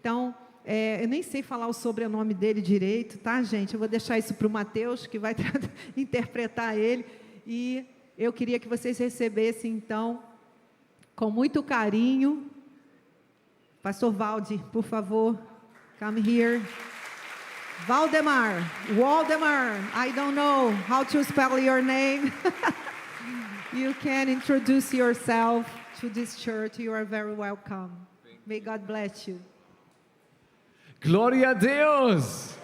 Então, eu nem sei falar o sobrenome dele direito, tá, gente? Eu vou deixar isso para o Mateus, que vai interpretar ele. E eu queria que vocês recebessem, então, com muito carinho, Pastor Valde, por favor, come here. Waldemar, I don't know how to spell your name. You can introduce yourself to this church. You are very welcome. May God bless you. Gloria a Deus!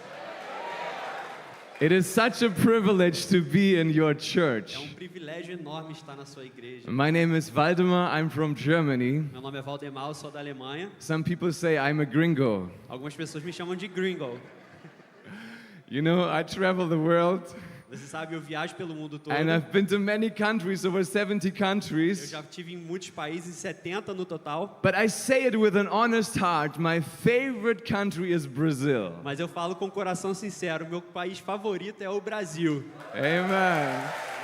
It is such a privilege to be in your É church. privilégio enorme estar na sua igreja. My name is Waldemar, I'm from Germany. Meu nome é Valdemar, eu sou da Alemanha. Some people say I'm a gringo. Algumas pessoas me chamam de gringo. You know, I travel the world Você sabe, eu viajo pelo mundo todo. and I've been to many countries, over 70 Eu countries. já estive em muitos países, 70 no total. But I say it with an honest heart, my favorite country is Brazil. Mas eu falo com o coração sincero, meu país favorito é o Brasil. Amen.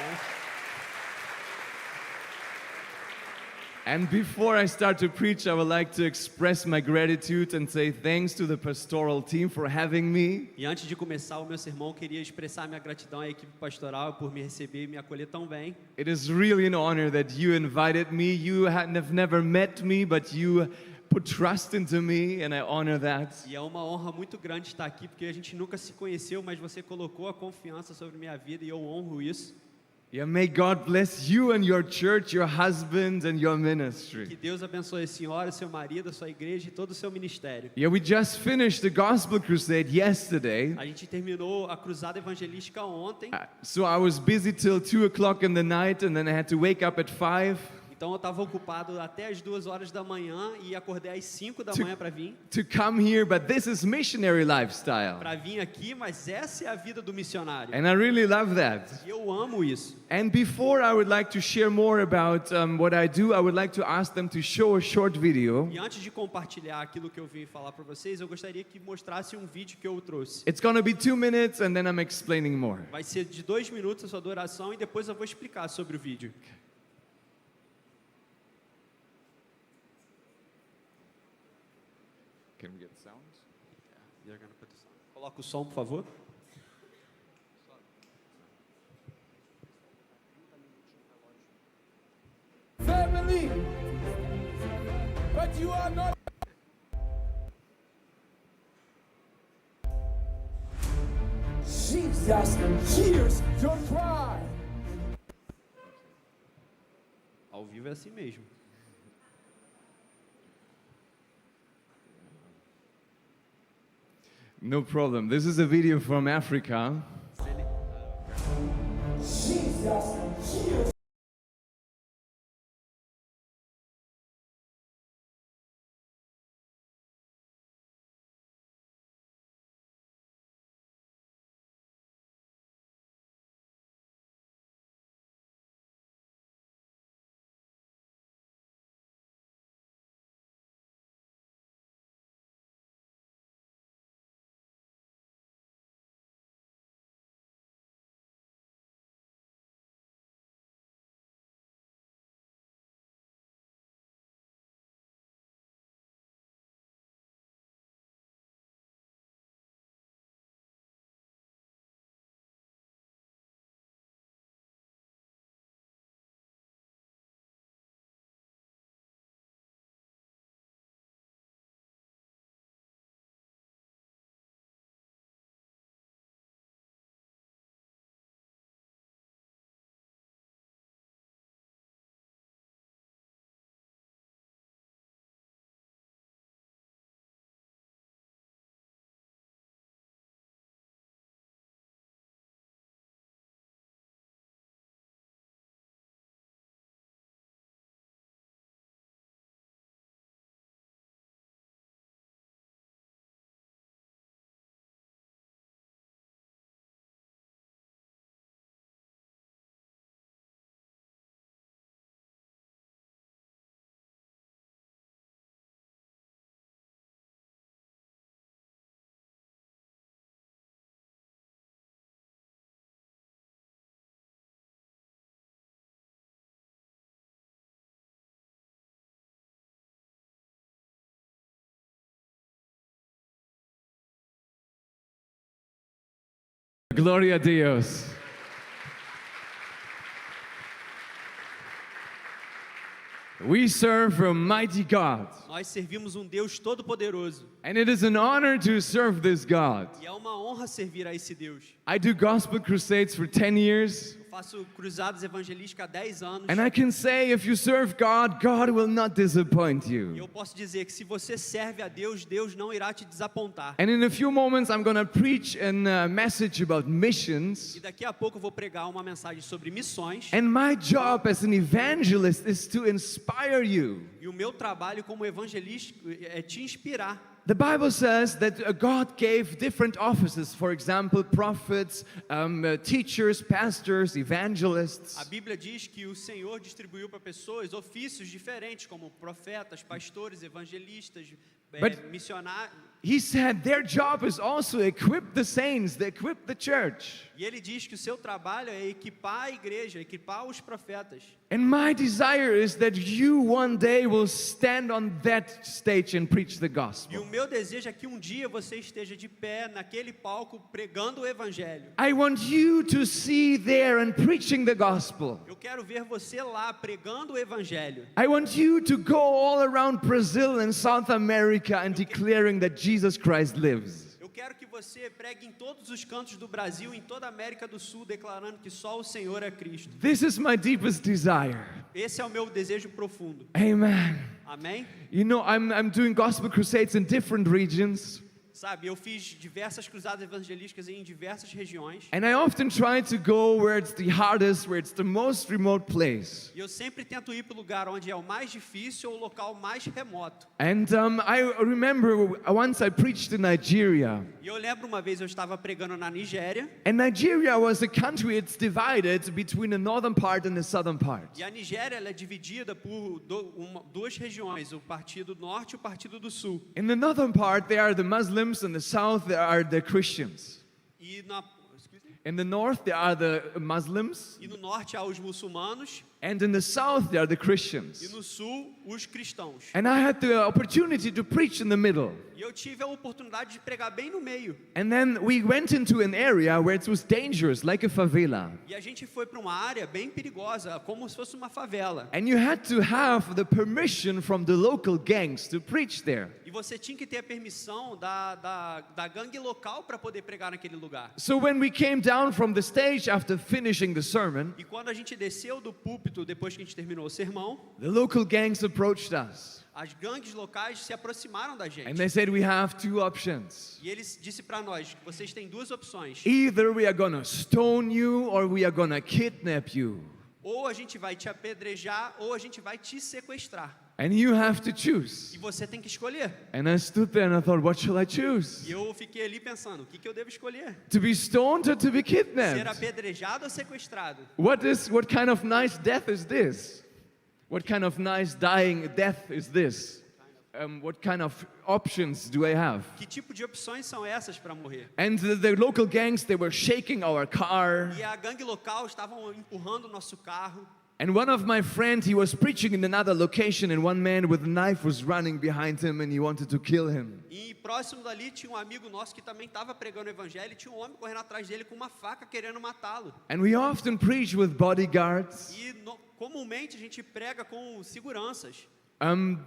And before I start to preach, I would like to express my gratitude and say thanks to the pastoral team for having me. E antes de começar o meu sermão, eu queria expressar minha gratidão à equipe pastoral por me receber e me acolher tão bem. It is really an honor that you invited me. You have never met me, but you put trust into me, and I honor that. E é uma honra muito grande estar aqui, porque a gente nunca se conheceu, mas você colocou a confiança sobre minha vida e eu honro isso. Yeah, may God bless you and your church, your husband and your Que ministry. Deus abençoe a senhora, seu marido, a sua igreja e todo o seu ministério. Yeah, we just finished the gospel crusade yesterday. A gente terminou a cruzada evangelística ontem, So I was busy till 2 o'clock in the night, and then I had to wake up at 5 então eu estava ocupado até as 2 horas da manhã e acordei às 5 da manhã para vir to come here, but this is missionary lifestyle. aqui, mas essa é a vida do missionário. And I really love that. E eu amo isso. And before I would like to share more about what I do, I would like to ask them to show a short video. E antes de compartilhar aquilo que eu vim falar para vocês, eu gostaria que mostrasse um vídeo que eu trouxe. It's going to be 2 minutes and then I'm explaining more. Vai ser de 2 minutos a sua adoração e depois eu vou explicar sobre o vídeo. Can we get sound? Coloca o som, por favor. Family, but you are not. Jesus hears your cry. Ao vivo é assim mesmo. No problem. This is a video from Africa. Jesus hears Gloria a Dios. We serve a mighty God, Nós servimos um Deus todo-poderoso. and it is an honor to serve this God. E é uma honra servir a esse Deus. I do gospel crusades for 10 years, Eu faço cruzadas evangelísticas há 10 anos. and I can say if you serve God, God will not disappoint E you. eu posso dizer que se você serve a Deus, Deus não irá te desapontar. And in a few moments, I'm going to preach a message about E missions. daqui a pouco eu vou pregar uma mensagem sobre missões. And my job as an evangelist is to inspire you. E o meu trabalho como evangelista é te inspirar. The Bible says that God gave different offices, for example, prophets, teachers, pastors, evangelists. A Bíblia diz que o Senhor distribuiu para pessoas ofícios diferentes, como profetas, pastores, evangelistas, But- missionários. He said their job is also equip the saints, they equip the church. E ele diz que o seu trabalho é equipar a igreja, equipar os profetas. And my desire is that you one day will stand on that stage and preach the E o gospel. meu desejo é que um dia você esteja de pé naquele palco pregando o evangelho. I want you to see there and preaching the gospel. Eu quero ver você lá pregando o evangelho. I want you to go all around Brazil and South America and declaring that Jesus Christ lives. Eu quero que você pregue em todos os cantos do Brasil, em toda a América do Sul, declarando que só o Senhor é Cristo. This is my deepest desire. Esse é o meu desejo profundo. Amen. Amém? You know, I'm doing gospel crusades in different regions, Sabe, eu fiz diversas cruzadas evangelísticas em diversas regiões. and I often try to go where it's the hardest, where it's the most remote place. E eu sempre tento ir para o lugar onde é o mais difícil ou o local mais remoto. And I remember once I preached in Nigeria. E eu lembro uma vez eu estava pregando na Nigéria. And Nigeria was a country, it's divided between the northern part and the southern part. E a Nigéria ela é dividida por duas regiões, o Partido Norte e o Partido do Sul. In the northern part, there are the Muslims, and the south, there are the Christians. E, na, In the north, there are the Muslims, e no norte há os muçulmanos and in the south, there are the e Christians. no sul os cristãos. And I had the opportunity to preach in the middle. E eu tive a oportunidade de pregar bem no meio. And then we went into an area where it was dangerous, like a favela. E a gente foi para uma área bem perigosa, como se fosse uma favela. And you had to have the permission from the local gangs to preach there. E você tinha que ter a permissão da gangue local para poder pregar naquele lugar. So when we came down from the stage after finishing the sermon, E quando a gente desceu do púlpito, depois que a gente terminou o sermão, the local gangs approached us. as gangues locais se aproximaram da And gente. they said, we have two options. E eles disse para nós que vocês têm duas opções. Either we are going to stone you or we are going to kidnap you. Ou a gente vai te apedrejar, ou a gente vai te sequestrar. And you have to choose. E você tem que escolher. And I stood there and I thought, what shall I choose? E eu fiquei ali pensando, o que eu devo escolher? To be stoned or to be Ser kidnapped? apedrejado ou sequestrado? What kind of nice death is this? What kind of nice dying death is this? What kind of options do I have? Que tipo de opções são essas para morrer? And the local gangs, they were shaking our car. E a gangue local estavam empurrando o nosso carro. And one of my friends, he was preaching in another location, and one man with a knife was running behind him and he wanted to kill him. E próximo dali tinha um amigo nosso que também estava pregando o evangelho e tinha um homem correndo atrás dele com uma faca querendo matá-lo. And we often preach with bodyguards. E comumente a gente prega com seguranças.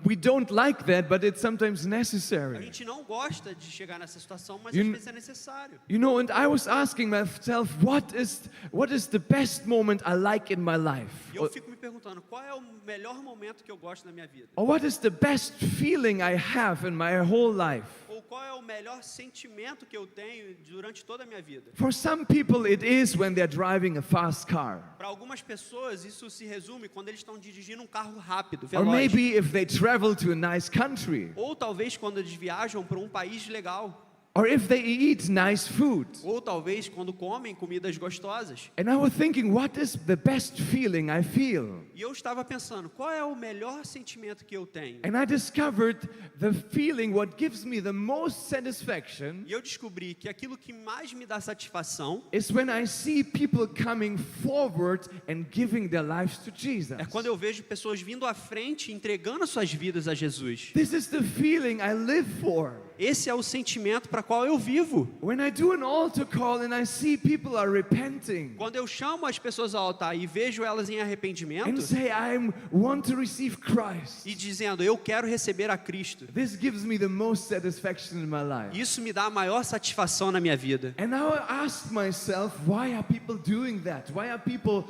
We don't like that, but it's sometimes A necessary. gente não gosta de chegar nessa situação, mas You às kn- vezes é necessário. You know, and I was asking myself, what is the best moment I like in my life? E eu fico me perguntando, qual é o melhor momento que eu gosto na minha vida? Or what is the best feeling I have in my whole life? Ou qual é o melhor sentimento que eu tenho durante toda a minha vida? For some people, it is when they're driving a fast car. Para algumas pessoas, isso se resume quando eles estão dirigindo um carro rápido, Or veloz. maybe if they travel to a nice country. Ou talvez quando eles viajam para um país legal. Or if they eat nice food. Ou talvez quando comem comidas gostosas. And I was thinking, what is the best feeling I feel? E eu estava pensando, qual é o melhor sentimento que eu tenho? And I discovered the feeling, what gives me the most satisfaction, E eu descobri que aquilo que mais me dá satisfação is when I see people coming forward and giving their lives to Jesus. é quando eu vejo pessoas vindo à frente e entregando suas vidas a Jesus. This is the feeling I live for. Esse é o sentimento para qual eu vivo. When I do an altar call and I see people are repenting Quando eu chamo as pessoas ao altar e vejo elas em and arrependimento say, I want to receive Christ, e dizendo, eu quero receber a Cristo, this gives me the most satisfaction in my life. isso me dá a maior satisfação na minha vida. And now I ask myself, why are people doing that? Why are people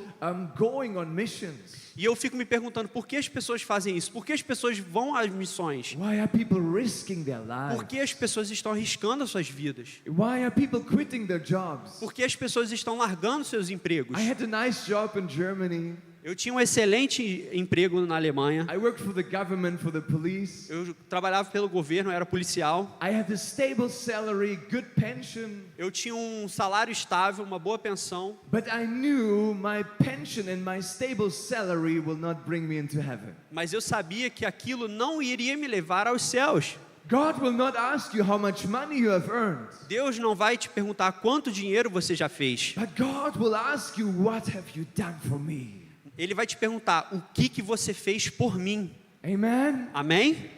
going on missions? E eu fico me perguntando, por que as pessoas fazem isso? Por que as pessoas vão às missões? Why are people risking their Por lives? que as pessoas estão arriscando as suas vidas? Why are people quitting their jobs? Por que as pessoas estão largando seus empregos? I had a nice job in Germany. Eu tinha um excelente emprego na Alemanha. I worked for the government, for the police. Eu trabalhava pelo governo, eu era policial. I had a stable salary, good pension. Eu tinha um salário estável, uma boa pensão. But I knew my pension and my stable salary will not bring me into heaven. Mas eu sabia que aquilo não iria me levar aos céus. God will not ask you how much money you have earned. Deus não vai te perguntar quanto dinheiro você já fez. But God will ask you, what have you done for me? Ele vai te perguntar o que você fez por mim. Amen? Amém?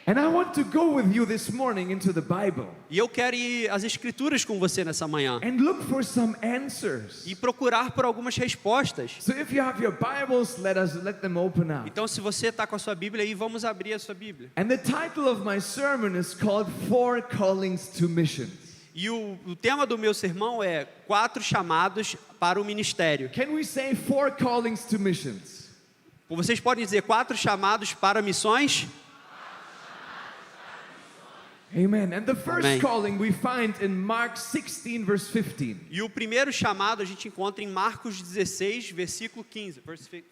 And I want to go with you this morning into the Bible E eu quero ir às escrituras com você nessa manhã and look for some answers. e procurar por algumas respostas. So if you have your Bibles, let them open up. Então, se você está com a sua Bíblia aí, vamos abrir a sua Bíblia. And the title of my sermon is called Four Callings to Missions. E o tema do meu sermão é 4 chamados para o ministério. Can we say 4 callings to missions? Vocês podem dizer 4 chamados para missões? Amen. And the first Amém. calling we find in Mark 16 verse 15. E o primeiro chamado a gente encontra em Marcos 16, versículo 15.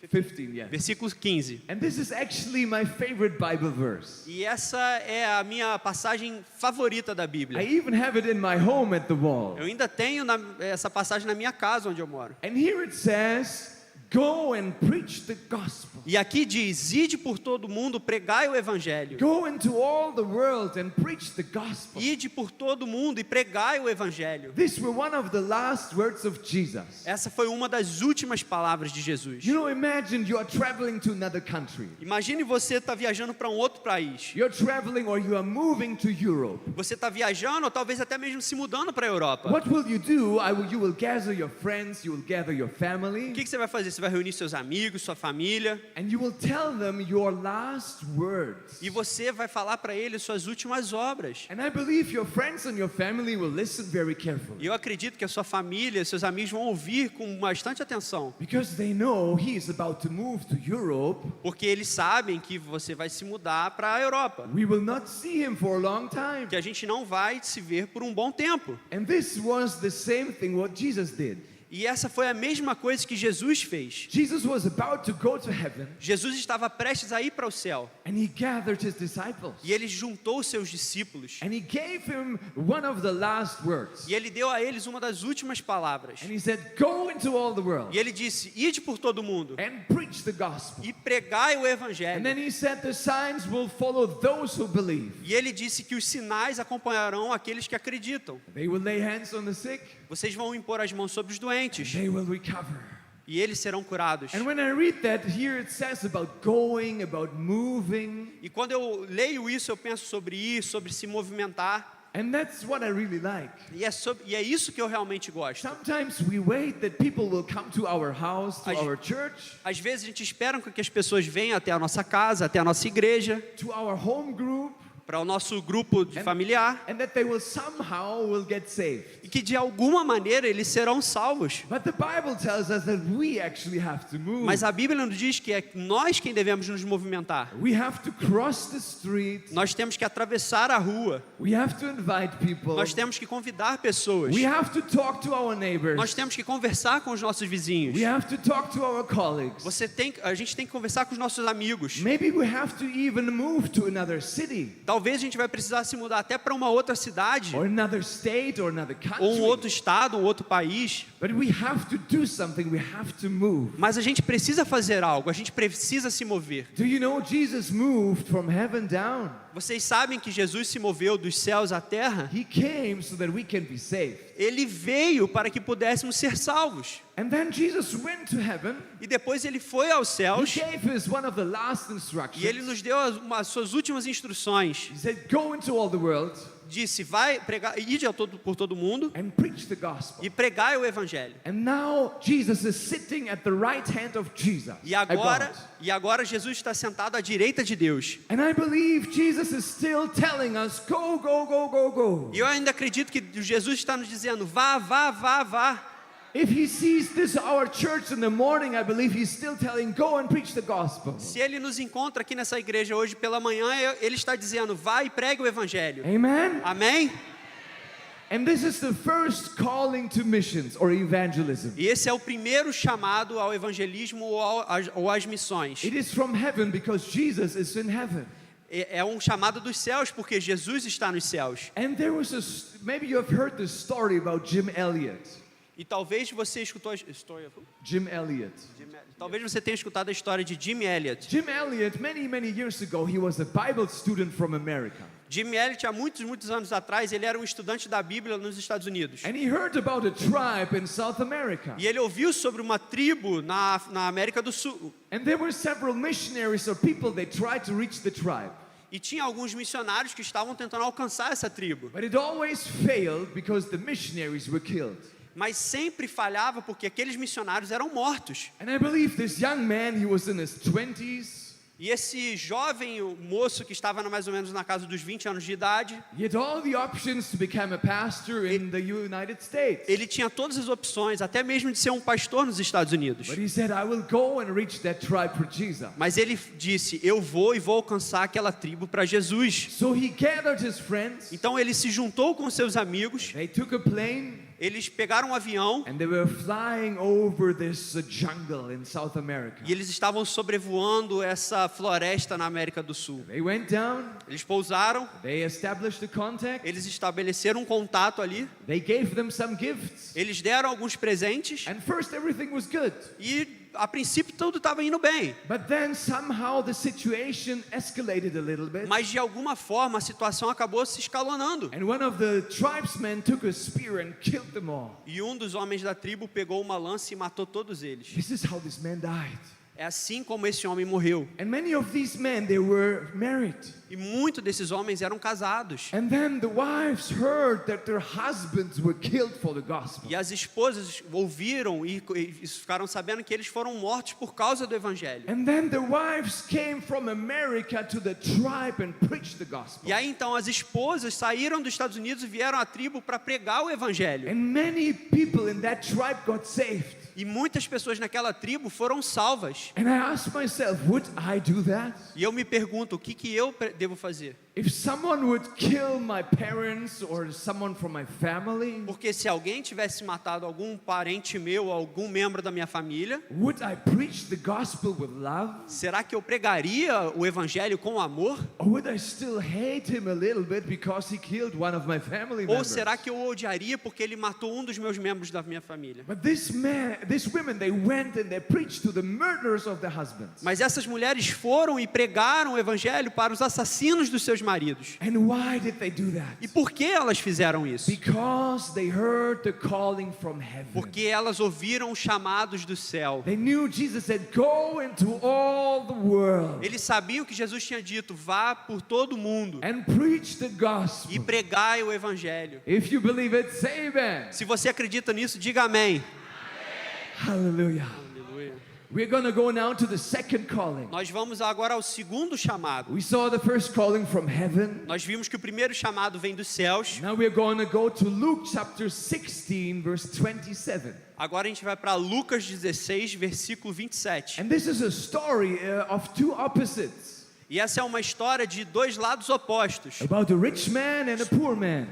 15, yes. Versículo 15. And this is actually my favorite Bible verse. E essa é a minha passagem favorita da I Bíblia. even have it in my home at the wall. Eu ainda tenho essa passagem na minha casa onde eu moro. And here it says, go and preach the gospel. E aqui diz, ide por todo mundo, pregai o evangelho. Go into all the world and preach the gospel. Ide por todo mundo e pregai o evangelho. These were one of the last words of Jesus. Essa foi uma das últimas palavras de Jesus. You know, imagine you are traveling to another country. Imagine você estar viajando para um outro país. You're traveling or you are moving to Europe. Você está viajando ou talvez até mesmo se mudando para a Europa. What will you do? You will gather your friends, you will gather your family, O que você vai fazer? Você vai reunir seus amigos, sua família, and you will tell them your last words. e você vai falar para eles suas últimas obras. And I believe your friends and your family will listen very carefully. E eu acredito que a sua família, seus amigos vão ouvir com bastante atenção, Because they know he is about to move to Europe. porque eles sabem que você vai se mudar para a Europa, We will not see him for a long time. que a gente não vai se ver por um bom tempo. And this was the same thing what Jesus did. E essa foi a mesma coisa que Jesus fez. Jesus was about to go to heaven, Jesus estava prestes a ir para o céu, and he gathered his disciples. e ele juntou os seus discípulos, And he gave him one of the last words. e ele deu a eles uma das últimas palavras. And he said, go into all the world E ele disse, ide por todo mundo and preach the gospel. e pregai o And evangelho. then he said, the signs will follow those who believe. E ele disse que os sinais acompanharão aqueles que acreditam. They will lay hands on the sick, Vocês vão impor as mãos sobre os doentes they will recover. e eles serão curados. And when I read that, here it says about going, about moving. E quando eu leio isso, eu penso sobre ir, sobre se movimentar. And that's what I really like. E é isso que eu realmente gosto. Sometimes we wait that people will come to our house, to Às- our church, Às vezes a gente espera que as pessoas venham até a nossa casa, até a nossa igreja, to our home group, para o nosso grupo de familiar, and that they will somehow get saved. e que de alguma maneira eles serão salvos. But the Bible tells us that we actually have to move. Mas a Bíblia nos diz que é nós quem devemos nos movimentar. We have to cross the street. Nós temos que atravessar a rua. We have to invite people. Nós temos que convidar pessoas. We have to talk to our neighbors. Nós temos que conversar com os nossos vizinhos. We have to talk to our colleagues. A gente tem que conversar com os nossos amigos. Maybe we have to even move to another city, Talvez a gente vai precisar se mudar até para uma outra cidade, or another state, or another ou um outro country. estado, um outro país. But we have to do something. We have to move. Mas a gente precisa fazer algo, a gente precisa se mover. Do you know Jesus moved from heaven down? Vocês sabem que Jesus se moveu dos céus à terra? He came so that we can be saved. Ele veio para que pudéssemos ser salvos. And then Jesus went to heaven. e depois ele foi aos He céus gave us one of the last e ele instructions. nos deu as suas últimas instruções. He said, "Go into all the world Disse, vai pregar, ide por todo mundo and preach the gospel." e pregai o evangelho. And now Jesus is sitting at the right hand of Jesus. E at agora, God. Jesus está sentado à direita de Deus. And I believe Jesus is still telling us, "Go, go, go, go, go." E eu ainda acredito que Jesus está nos dizendo, vá, vá, vá, vá. If he sees this our church in the morning, I believe he's still telling, "Go and preach the gospel." Se ele nos encontra aqui nessa igreja hoje pela manhã, ele está dizendo, vá e pregue o evangelho. Amen. Amém? And this is the first calling to missions or evangelism. E esse é o primeiro chamado ao evangelismo ou às missões. It is from heaven because Jesus is in heaven. É um chamado dos céus porque Jesus está nos céus. And there was maybe you have heard the story about Jim Elliot. E talvez você escutou a história. Jim Elliot. Talvez você tenha escutado a história de Jim Elliot. Jim Elliot, many years ago, he was a Bible student from America. Jim Elliot, há muitos anos atrás, ele era um estudante da Bíblia nos Estados Unidos. And he heard about a tribe in South America. E ele ouviu sobre uma tribo na América do Sul. And there were several missionaries or people that tried to reach the tribe. E tinha alguns missionários que estavam tentando alcançar essa tribo. But it always failed because the missionaries were killed. Mas sempre falhava porque aqueles missionários eram mortos. And I believe this young man, he was in his 20s. E esse jovem moço que estava mais ou menos na casa dos 20 anos de idade, He had all the options to become a pastor in the United States. ele tinha todas as opções, até mesmo de ser um pastor nos Estados Unidos. But he said, "I will go and reach that tribe for Jesus." Mas ele disse, eu vou e vou alcançar aquela tribo para Jesus. So he gathered his friends. Então ele se juntou com seus amigos, They took a plane eles pegaram um avião and they were flying over this jungle in South America. e eles estavam sobrevoando essa floresta na América do Sul. They went down, Eles pousaram, they established a contact, eles estabeleceram um contato ali, they gave them some gifts. eles deram alguns presentes And first everything was good. e a princípio tudo estava indo bem. But then somehow the situation escalated a little bit. Mas de alguma forma a situação acabou se escalonando. And one of the tribesmen took a spear and killed them all. E um dos homens da tribo pegou uma lança e matou todos eles. This is how this man died. É assim como esse homem morreu. And many of these men, they were married. E muitos desses homens eram casados. And then the wives heard that their husbands were killed for the gospel. E as esposas ouviram e ficaram sabendo que eles foram mortos por causa do evangelho. And then the wives came from America to the tribe and preached the gospel. E aí então as esposas saíram dos Estados Unidos e vieram à tribo para pregar o evangelho. And many people in that tribe got saved. E muitas pessoas naquela tribo foram salvas. And I asked myself, would I do that? E eu me pergunto, o que eu devo fazer? If someone would kill my parents or someone from my family, Porque se alguém tivesse matado algum parente meu, algum membro da minha família, would I preach the gospel with love? será que eu pregaria o evangelho com amor? Or would I still hate him a little bit because he killed one of my family Ou members? será que eu o odiaria porque ele matou um dos meus membros da minha família? But these women, they went and they preached to the murderers of their husbands. Mas essas mulheres foram e pregaram o evangelho para os assassinos dos seus maridos. And why did they do that? E por que elas fizeram isso? Because they heard the calling from heaven. Porque elas ouviram os chamados do céu. They knew Jesus said, "Go into all the world Eles sabiam que Jesus tinha dito, vá por todo mundo and preach the e gospel." pregai o evangelho. If you believe it, say amen. Se você acredita nisso, diga amém. Hallelujah. Aleluia. We're going to go now to the second calling. Nós vamos agora ao segundo chamado. We saw the first calling from heaven. Nós vimos que o primeiro chamado vem dos céus. Now we're going to go to Luke chapter 16, verse 27. Agora a gente vai para Lucas 16, versículo 27. And this is a story of two opposites, E essa é uma história de dois lados opostos. about a rich man and a poor man.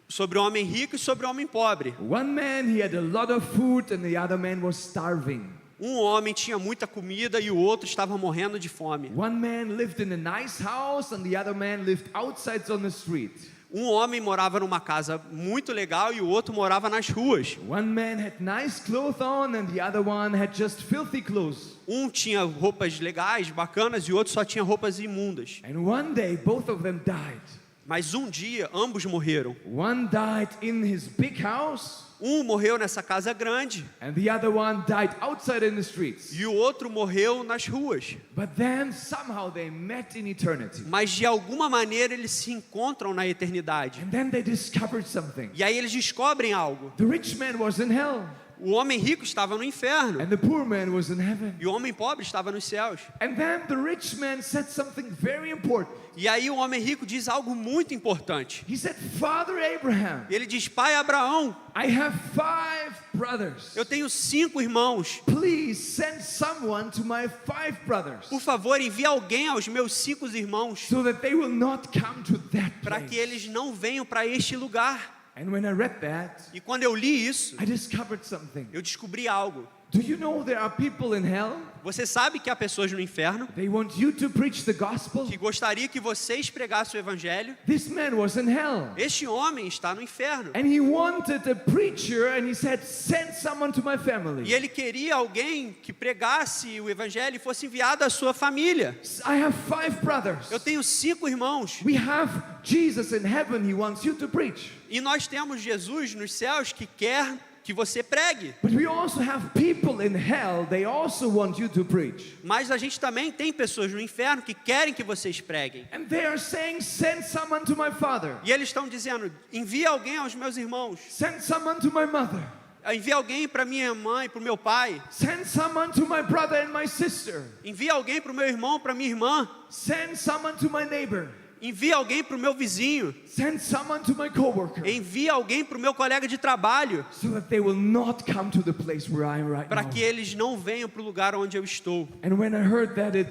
Sobre o homem rico e sobre o homem pobre. One man, he had a lot of food and the other man was starving. Um homem tinha muita comida e o outro estava morrendo de fome. One man lived in a nice house and the other man lived outside on the street. Um homem morava numa casa muito legal e o outro morava nas ruas. One man had nice clothes on and the other one had just filthy clothes. Um tinha roupas legais, bacanas, e o outro só tinha roupas imundas. And one day both of them died. Mas um dia, ambos morreram. One died in his big house, Um morreu nessa casa grande and the other one died outside in the streets. e o outro morreu nas ruas. But then somehow they met in eternity. Mas de alguma maneira eles se encontram na eternidade. And then they discovered something. E aí eles descobrem algo. The rich man was in hell, O homem rico estava no inferno and the poor man was in heaven. e o homem pobre estava nos céus. And then the rich man said something very important. E aí o homem rico diz algo muito importante. He said, Father Abraham, E ele diz: Pai Abraão, I have 5 brothers. eu tenho 5 irmãos. Please send someone to my 5 brothers Por favor, envie alguém aos meus 5 irmãos so that they will not come to that para que place. eles não venham para este lugar. And when I read that, E quando eu li isso, I discovered something. eu descobri algo. Do you know there are people in hell? Você sabe que há pessoas no inferno They want you to preach the gospel. que gostaria que vocês pregassem o evangelho. This man was in hell. Este homem está no inferno. And he wanted a preacher, and he said, send someone to my E family. ele queria alguém que pregasse o evangelho e fosse enviado à sua família. I have 5 brothers. Eu tenho 5 irmãos. We have Jesus in heaven. He wants you to preach. E nós temos Jesus nos céus que quer que você pregue. But we also have people in hell. They also want you to preach. Mas a gente também tem pessoas no inferno que querem que vocês preguem. And they are saying, send someone to my father. E eles estão dizendo: envie alguém aos meus irmãos. Send someone to my mother. Envie alguém para minha mãe, para o meu pai. Send someone to my brother and my sister. Envie alguém para o meu irmão, para minha irmã. Send someone to my neighbor. Envie alguém para o meu vizinho. Send someone to my coworker. Envie alguém para o meu colega de trabalho. So that they will not come to the place where I am right Para now. que eles não venham para o lugar onde eu estou. And when I heard that, it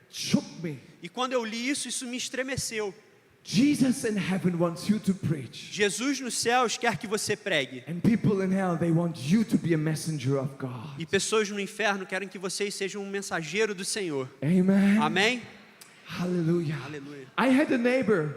shook me. E quando eu li isso, isso me estremeceu. Jesus in heaven wants you to preach. Jesus nos céus quer que você pregue. And people in hell, they want you to be a messenger of God. E pessoas no inferno querem que vocês sejam um mensageiro do Senhor. Amen. Amém? Hallelujah. Aleluia. I had a neighbor,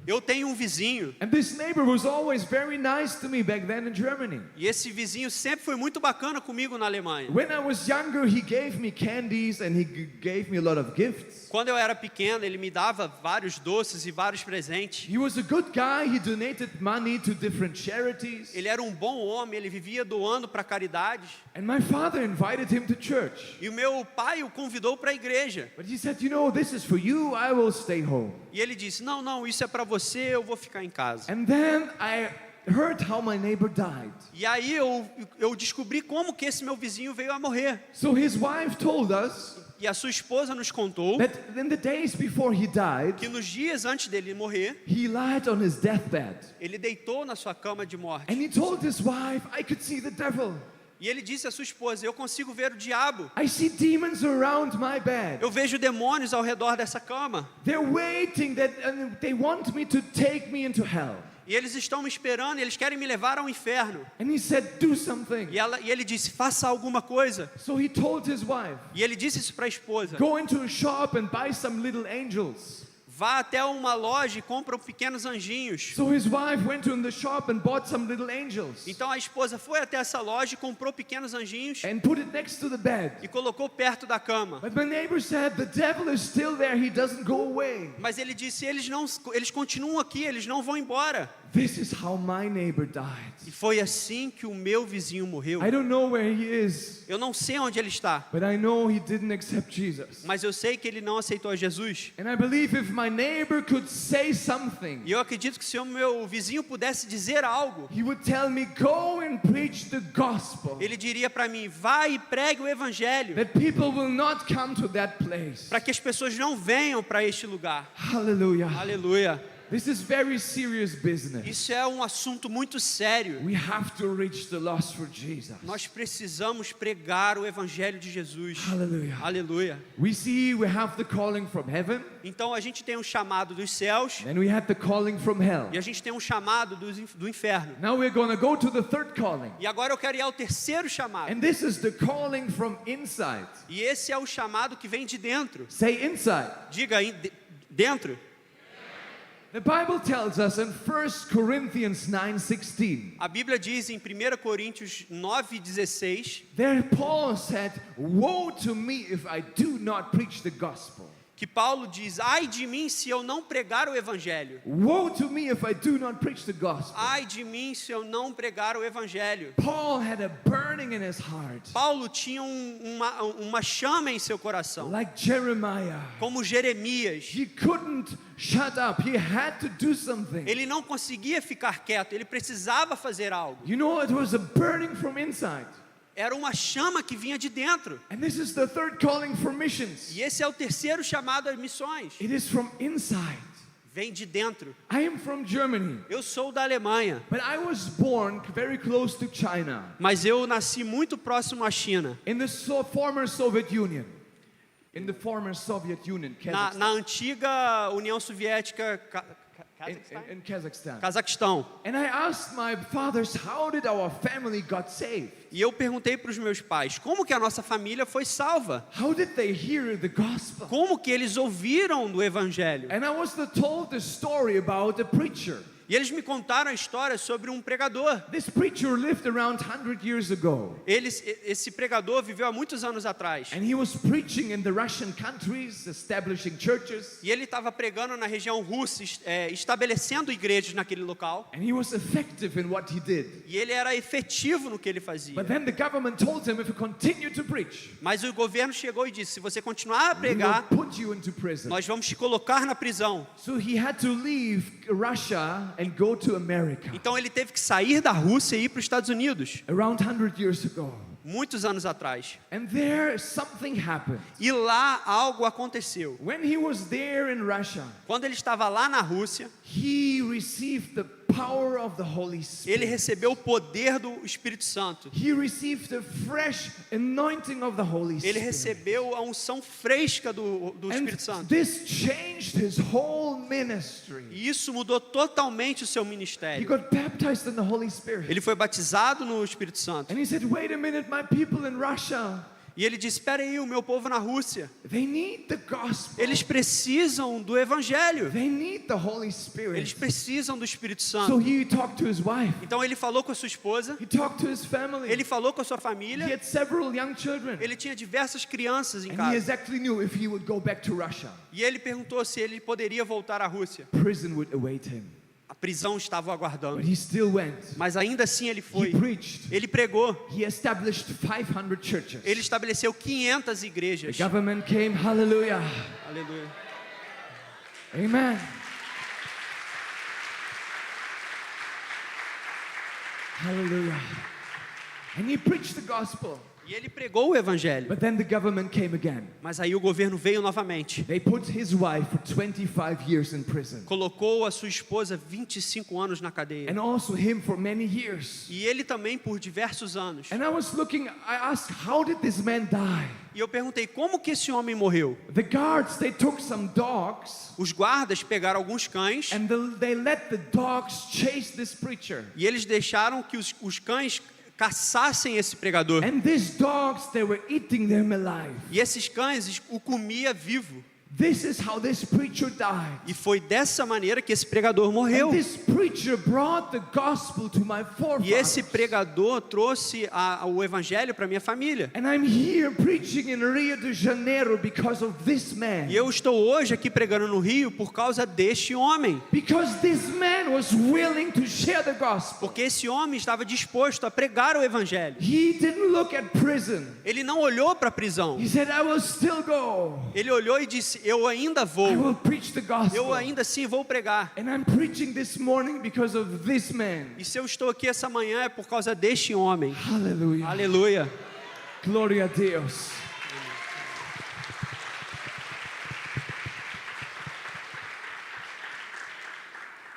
Eu tenho um vizinho. and this neighbor was always very nice to me back then in Germany. E esse vizinho sempre foi muito bacana comigo na Alemanha. When I was younger, he gave me candies and he gave me a lot of gifts. Quando eu era pequeno, ele me dava vários doces e vários presentes. He was a good guy. He donated money to different charities. Ele era um bom homem, ele vivia doando para caridades. And my father invited him to church. E o meu pai o convidou para a igreja. But he said, you know, this is for you. I will stay home. E ele disse: não, não, isso é para você, eu vou ficar em casa. And then I heard how my neighbor died. E aí eu descobri como que esse meu vizinho veio a morrer. So his wife told us E a sua esposa nos contou that in the days before he died, que nos dias antes dele morrer, he lied on his deathbed. ele deitou na sua cama de morte. And he told his wife, I could see the devil. E ele disse à sua esposa: eu consigo ver o diabo. I see demons around my bed. Eu vejo demônios ao redor dessa cama. They're waiting and they want me to take me into hell. E eles estão me esperando, e eles querem me levar ao inferno. And he said, do something. E ele disse: faça alguma coisa. So he told his wife, E ele disse isso para a esposa: go into a shop and buy some little angels. vá até uma loja e compra pequenos anjinhos. So his wife went to the shop and bought some little angels Então a esposa foi até essa loja e comprou pequenos anjinhos and put it next to the bed. e colocou perto da cama. But my neighbor said, the devil is still there. He doesn't go away. Mas ele disse: eles continuam aqui, eles não vão embora. This is how my neighbor died. E foi assim que o meu vizinho morreu. I don't know where he is, Eu não sei onde ele está, but I know he didn't accept Jesus. mas eu sei que ele não aceitou Jesus. And I believe if my neighbor could say something, E eu acredito que se o meu vizinho pudesse dizer algo, he would tell me, go and preach the gospel. ele diria para mim: vai e pregue o evangelho, That people will not come to that place. para que as pessoas não venham para este lugar. Hallelujah. Aleluia. This is very serious business. Isso é um assunto muito sério. We have to reach the lost for Jesus. Nós precisamos pregar o evangelho de Jesus. Hallelujah. Aleluia. We see we have the calling from heaven, Então a gente tem um chamado dos céus then we have the calling from hell. e a gente tem um chamado do inferno. Now we're going to go to the third calling. E agora eu quero ir ao terceiro chamado. And this is the calling from inside. E esse é o chamado que vem de dentro. Say inside. Diga dentro. The Bible tells us in 1 Corinthians 9:16. A Bíblia diz em 1 Coríntios 9:16, There Paul said, woe to me if I do not preach the gospel. que Paulo diz: ai de mim se eu não pregar o evangelho. Woe to me if I do not preach the gospel. Ai de mim se eu não pregar o evangelho. Paul had a burning in his heart, Paulo tinha uma chama em seu coração, like Jeremiah. como Jeremias. He couldn't shut up. He had to do something. Ele não conseguia ficar quieto, ele precisava fazer algo. You know, it was a burning from inside. Era uma chama que vinha de dentro. And this is the third calling for missions. E esse é o terceiro chamado às missões. It is from inside. Vem de dentro. I am from Germany, Eu sou da Alemanha, but I was born very close to China, mas eu nasci muito próximo à China. in the former Soviet Union. In the former Soviet Union, Kazakhstan. Na antiga União Soviética, In Kazakhstan. Cazaquistão. And I asked my fathers, how did our family got saved? E eu perguntei para os meus pais, como que a nossa família foi salva? How did they hear the gospel? Como que eles ouviram do evangelho? And I was told the story about a preacher. E eles me contaram a história sobre um pregador. This preacher lived around 100 years ago. Esse pregador viveu há muitos anos atrás. And he was preaching in the Russian countries, establishing churches. E ele estava pregando na região russa, estabelecendo igrejas naquele local. And he was effective in what he did. E ele era efetivo no que ele fazia. But then the government told him, if you continue to preach, Mas o governo chegou e disse: se você continuar a we pregar, will put you into prison. nós vamos te colocar na prisão. So he had to leave Russia and go to America. Então ele teve que sair da Rússia e ir para os Estados Unidos, Around 100 years ago. muitos anos atrás. And there something happened. E lá algo aconteceu. When he was there in Russia, Quando ele estava lá na Rússia, he received the power of the Holy ele Spirit. recebeu o poder do Espírito Santo. He received the fresh anointing of the Holy Ele Spirit. recebeu a unção fresca do And Espírito Santo. this changed his whole ministry. E isso mudou totalmente o seu He ministério. got baptized in the Holy Spirit. Ele foi batizado no Espírito Santo. And he said, wait a minute, my people in Russia, E ele disse: espera aí, o meu povo na Rússia, they need the gospel. eles precisam do Evangelho. They need the Holy Eles Spirit. precisam do Espírito So Santo. he talked to his wife. Então ele falou com a sua esposa, He talked to his family. ele falou com a sua He família, had several young children. ele tinha diversas crianças em And he casa. exactly knew if he would go back to Russia, E ele perguntou se ele poderia voltar à Rússia. prison would await him. A prisão estava o aguardando. But he still went. Mas ainda assim ele foi. He preached. Ele pregou. He established 500 churches. Ele estabeleceu 500 The igrejas. government came, hallelujah. Aleluia. Amen. Hallelujah. And he preached the gospel. E ele pregou o evangelho. But then the government came again. Mas aí o governo veio novamente. They put his wife for 25 years in prison. Colocou a sua esposa 25 anos na cadeia. And also him for many years. E ele também por diversos anos. And I was looking, I asked, how did this man die? E eu perguntei: como que esse homem morreu? The guards, they took some dogs Os guardas pegaram alguns cães and they let the dogs chase this preacher. e eles deixaram que os cães caçassem esse pregador. And these dogs, they were eating them alive. E esses cães o comia vivo. This is how this preacher died. E foi dessa maneira que esse pregador morreu. And this preacher brought the gospel to my E esse forefathers. pregador trouxe o evangelho para minha família. And I'm here preaching in Rio de Janeiro because of this man. E eu estou hoje aqui pregando no Rio por causa deste homem. Because this man was willing to share the gospel. Porque esse homem estava disposto a pregar o evangelho. He didn't look at prison. Ele não olhou para a prisão. He said, I will still go. Ele olhou e disse: eu ainda I vou. will preach the Eu gospel. ainda assim vou pregar. And I'm preaching this morning because of this man. E se eu estou aqui essa manhã é por causa deste homem. Hallelujah. Aleluia. Gloria a Deus.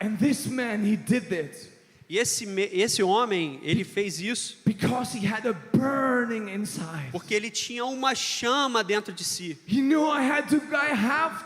And this man, he did it E esse homem, ele fez isso because he had a burning inside. porque ele tinha uma chama dentro de si. He knew I have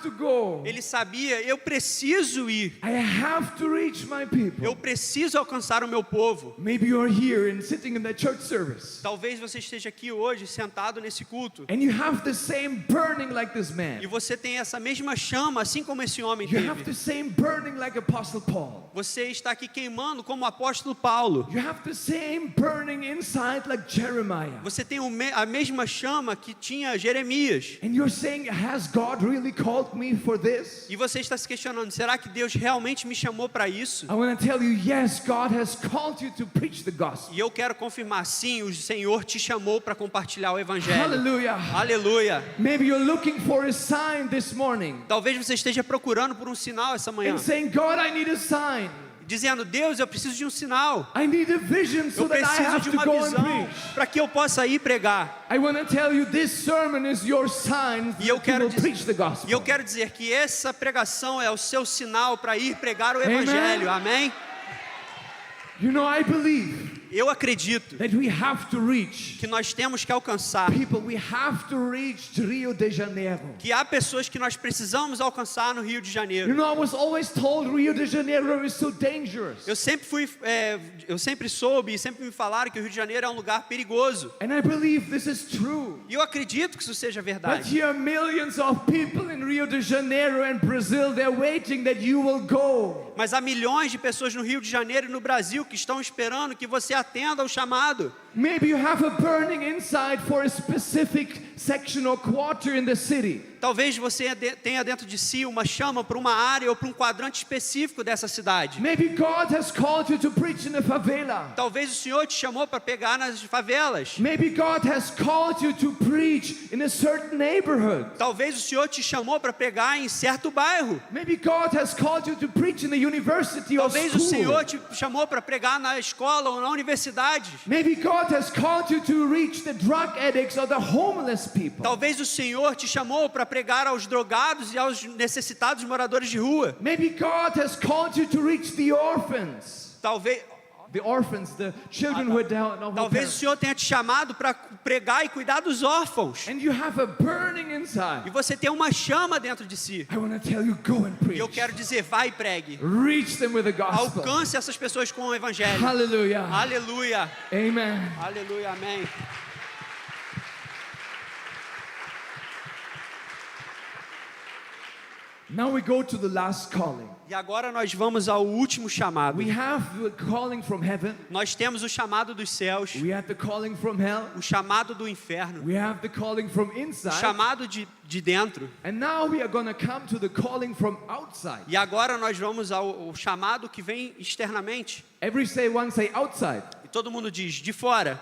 to go. Ele sabia: eu preciso ir. I have to reach my people. Eu preciso alcançar o meu povo. Maybe you're here and sitting in the church service. Talvez você esteja aqui hoje sentado nesse culto And you have the same burning like this man. e você tem essa mesma chama, assim como esse homem You have teve. the same burning like Apostle Paul. Você está aqui queimando como o apóstolo Paulo. You have the same burning inside like Jeremiah. Você tem a mesma chama que tinha Jeremias. And you're saying, has God really called me for this? E você está se questionando, será que Deus realmente me chamou para isso? I want to tell you, yes, God has called you to preach the gospel. E eu quero confirmar, sim, o Senhor te chamou para compartilhar o evangelho. Hallelujah. Aleluia. Maybe you're looking for a sign this morning Talvez você esteja procurando por um sinal essa manhã, and saying, God, I need a sign. dizendo, Deus, eu preciso de um sinal. I need a vision so Eu that I preciso have de to uma go and visão preach. para que eu possa ir pregar. I want to tell you, this sermon is your sign E eu to quero go preach the E eu gospel. quero dizer que essa pregação é o seu sinal para ir pregar o evangelho. Amém? You know, I believe Eu acredito that we have to reach que nós temos que alcançar, people. We have to reach Rio de Janeiro. que há pessoas que nós precisamos alcançar no Rio de You Janeiro. know, I was always told Rio de Janeiro is so dangerous. Eu sempre soube e sempre me falaram que o Rio de Janeiro é um lugar perigoso. And I believe this is true. E eu acredito que isso seja But verdade. here are millions of people in Rio de Janeiro and Brazil. They're waiting that you will go. Mas há milhões de pessoas no Rio de Janeiro e no Brasil que estão esperando que você atenda ao chamado. Maybe you have a burning inside for a specific section or quarter in the city. Talvez você tenha dentro de si uma chama para uma área ou para um quadrante específico dessa cidade. Maybe God has called you to preach in a favela. Talvez o Senhor te chamou para pegar nas favelas. Maybe God has called you to preach in a certain neighborhood. Talvez o Senhor te chamou para pregar em certo bairro. Maybe God has called you to preach in a university or Talvez o school. Senhor te chamou para pregar na escola ou na universidade. Maybe God has called you to reach the drug addicts or the homeless people. Talvez o Senhor te chamou para pregar aos drogados e aos necessitados moradores de rua. Maybe God has called you to reach the orphans. Talvez The orphans, the children who are down. No, who Talvez o perish. Senhor tenha te chamado para pregar e cuidar dos órfãos. And you have a burning E inside. você tem uma chama dentro de si. I want to tell you, go and E eu preach. quero dizer, vai e pregue. Reach them with the gospel. Alcance essas pessoas com o evangelho. Hallelujah. Aleluia. Amen. Aleluia. Amém. Now we go to the last calling. E agora nós vamos ao último chamado. We have the calling from heaven. Nós temos o chamado dos céus, We have the calling from hell. o chamado do inferno, We have the calling from o inside. chamado de dentro. And now we are going to come to the calling from outside. E agora nós vamos ao chamado que vem externamente. One say outside. E todo mundo diz, de fora.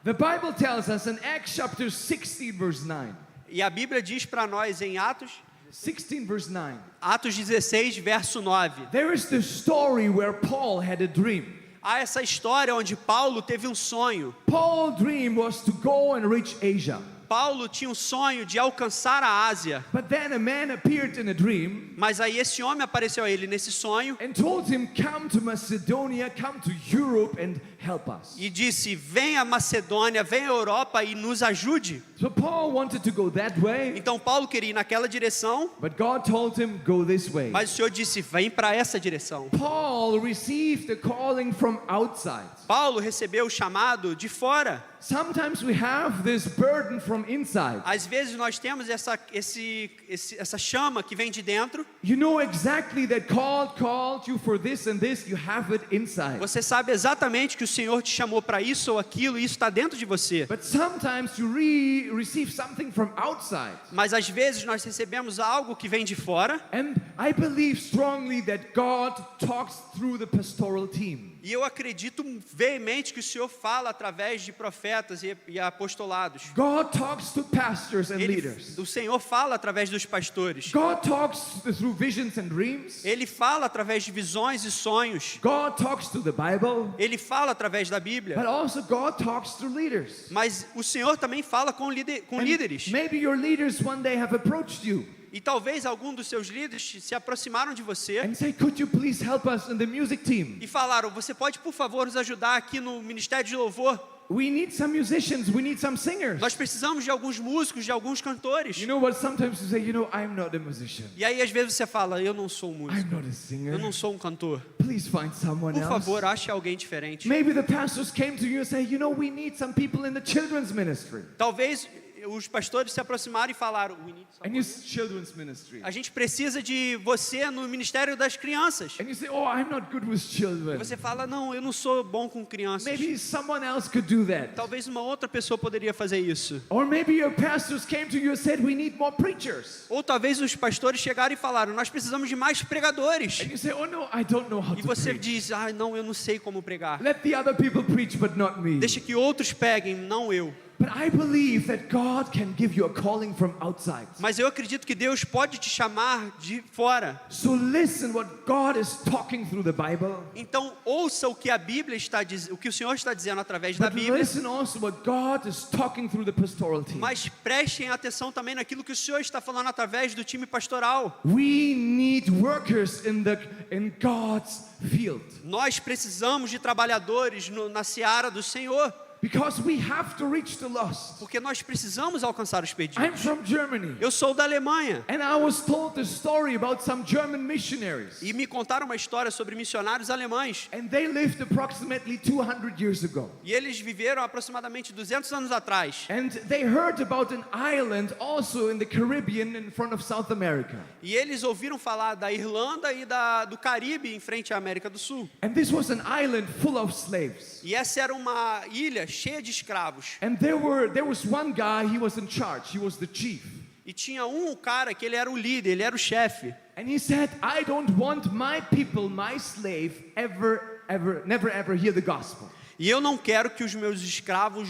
The Bible tells us in Acts chapter 16 verse 9. E a Bíblia diz para nós em Atos 16 verse 9. Atos 16, verso 9. There is the story where Paul had a dream. Há essa história onde Paulo teve um sonho. Paul's dream was to go and reach Asia. Paulo tinha um sonho de alcançar a Ásia. But then a man appeared in a dream Mas aí esse homem apareceu a ele nesse sonho and told him, come to Macedonia, come to Europe and help us. e disse, venha a Macedônia, venha a Europa e nos ajude. So Paul wanted to go that way, Então Paulo queria ir naquela direção, but God told him, go this way. mas o Senhor disse, vem para essa direção. Paul received the calling from outside. Paulo recebeu o chamado de fora. Sometimes we have this burden from inside. Às vezes nós temos essa chama que vem de dentro. You know exactly that God called you for this and this, you have it inside. Você sabe exatamente que o Senhor te chamou para isso ou aquilo e isso está dentro de você. But sometimes you receive something from outside. Mas às vezes nós recebemos algo que vem de fora. And I believe strongly that God talks through the pastoral team. E eu acredito veemente que o Senhor fala através de profetas e apostolados. God talks to pastors and leaders. O Senhor fala através dos pastores. God talks through visions and dreams. Ele fala através de visões e sonhos. God talks to the Bible. Ele fala através da Bíblia. But also God talks through leaders. Mas o Senhor também fala com líderes. Maybe your leaders one day have approached you E talvez algum dos seus líderes se aproximaram de você and say, could you please help us in the music team? e falaram, você pode por favor nos ajudar aqui no Ministério de Louvor? We need some musicians, we need some singers. Nós precisamos de alguns músicos, de alguns cantores. You know what, sometimes you say, I'm not a musician. E aí às vezes você fala, eu não sou um músico, I'm not a singer. eu não sou um cantor. Please find someone Por else. favor, ache alguém diferente. Maybe the pastors came to you and say, we need some people in the children's ministry. Talvez os pastores se aproximaram e falaram: "We need And you someone." children's ministry. A gente precisa de você no ministério das crianças. And you say, oh, I'm not good with children. Você fala: "Não, eu não sou bom com crianças." Maybe someone else could do that. Talvez uma outra pessoa poderia fazer isso. Or maybe your pastors came to you and said, we need more preachers. Ou talvez os pastores chegaram e falaram: "Nós precisamos de mais pregadores." And you say, oh no, I don't know how E to você preach. diz: "Ah, não, eu não sei como pregar. Let the other people preach, but not me. Deixa que outros peguem, não eu." But I believe that God can give you a calling from outside. Mas eu acredito que Deus pode te chamar de fora. So listen what God is talking through the Bible. Então ouça o que a Bíblia está dizendo, o que o Senhor está dizendo através da But Bíblia. listen also what God is talking through the pastoral team. Mas prestem atenção também naquilo que o Senhor está falando através do time pastoral. We need workers in God's field. Nós precisamos de trabalhadores na seara do Senhor, Because we have to reach the lost. porque nós precisamos alcançar os I'm perdidos. from Germany. Eu sou da Alemanha And I was told the story about some German missionaries. e me contaram uma história sobre missionários alemães. And they lived approximately 200 years ago. E eles viveram aproximadamente 200 anos atrás. And they heard about an island also in the Caribbean in front of South America. E eles ouviram falar da Irlanda e do Caribe em frente à América do Sul. And this was an island full of slaves. E essa era uma ilha cheia de escravos. And there was one guy, he was in charge, he was the chief. E tinha cara que ele era o líder, ele era o chefe. And he said, I don't want my people, my slave, never ever hear the gospel. E eu não quero que os meus escravos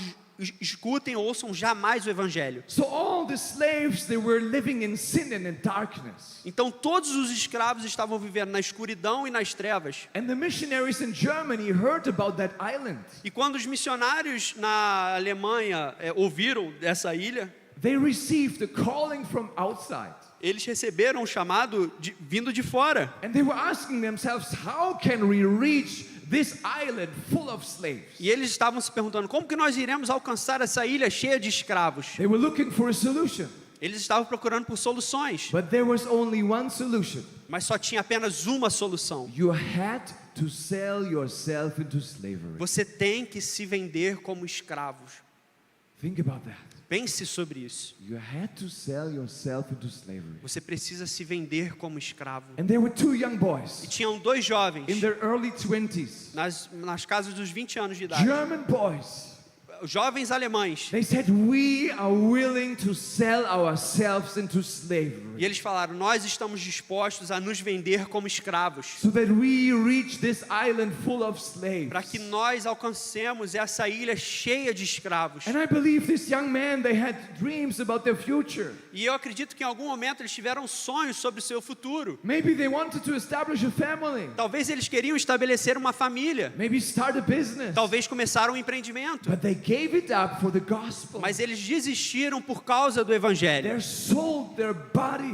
escutem ou ouçam jamais o evangelho. So all the slaves, they were living in sin and in darkness. Então todos os escravos estavam vivendo na escuridão e nas trevas. And the missionaries in Germany heard about that island. E quando os missionários na Alemanha ouviram dessa ilha, They received a calling from outside. eles receberam um chamado vindo de fora. And they were asking themselves, how can we reach this island full of slaves? E eles estavam se perguntando: como que nós iremos alcançar essa ilha cheia de escravos? They were looking for a solution. Eles estavam procurando por soluções, But there was only one solution. mas só tinha apenas uma solução. You had to sell yourself into slavery. Você tem que se vender como escravos. Think about that. Pense sobre isso. You had to sell yourself into slavery. Você precisa se vender como escravo. And there were two young E boys tinham 2 jovens in their early 20s. nas casas dos 20 anos de idade. German boys. Jovens alemães. They said, we are willing to sell ourselves into E slavery eles falaram: nós estamos dispostos a nos vender como escravos, so that we reach this island full of slaves. para que nós alcancemos essa ilha cheia de escravos. And I believe this young man, they had dreams about their future. E eu acredito que em algum momento eles tiveram sonhos sobre o seu futuro. Maybe they wanted to establish a family. Talvez eles queriam estabelecer uma família. Maybe start a business. Talvez começar um empreendimento. But they gave it up for the gospel. Mas eles desistiram por causa do evangelho. They sold their bodies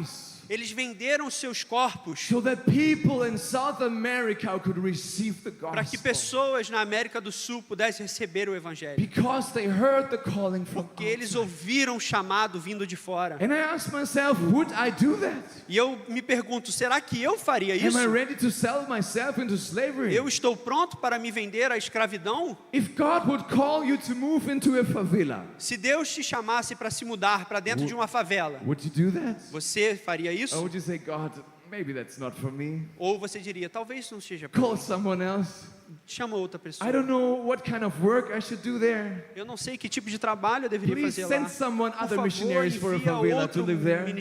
Eles venderam seus corpos so that people in South America could receive the para que gospel. pessoas na América do Sul pudessem receber o evangelho. Because they heard the calling from Porque eles outside. ouviram o chamado vindo de fora. And I asked myself, would I do that? E eu me pergunto: será que eu faria Am isso? I ready to sell myself into slavery? Eu estou pronto para me vender à escravidão? If God would call you to move into a favela, Se Deus te chamasse para se mudar para dentro de uma favela, would you do that? você faria Or isso? would you say, God, maybe that's not for me? Ou você diria: talvez não seja para Call mim. someone else. Chama outra pessoa. I don't know what kind of work I should do there. Eu não sei que tipo de trabalho eu deveria Please fazer lá. send someone, Por other favor, missionaries for a envia favela to outro live there.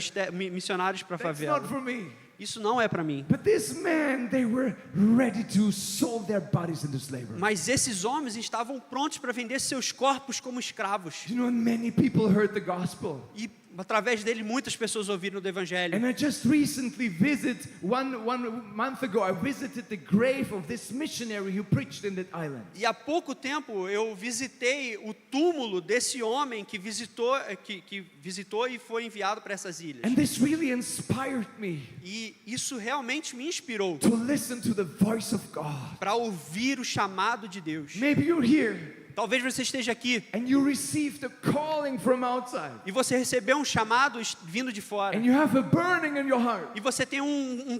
missionários para a That's favela. not for me. Isso não é para mim. But this man, they were ready to sold their bodies into slavery. Mas esses homens estavam prontos para vender seus corpos como escravos. You know, many people heard the gospel. E através dele muitas pessoas ouviram do evangelho. And I just recently one month ago, I visited the grave of this missionary who preached in that island. E há pouco tempo eu visitei o túmulo desse homem que visitou e foi enviado para essas ilhas. And this really inspired me E isso realmente me inspirou to listen to the voice of God. para ouvir o chamado de Deus. Maybe you're here Talvez você esteja aqui and you received a calling from outside. e você recebeu um chamado vindo de fora. And you have a burning in your heart. E você tem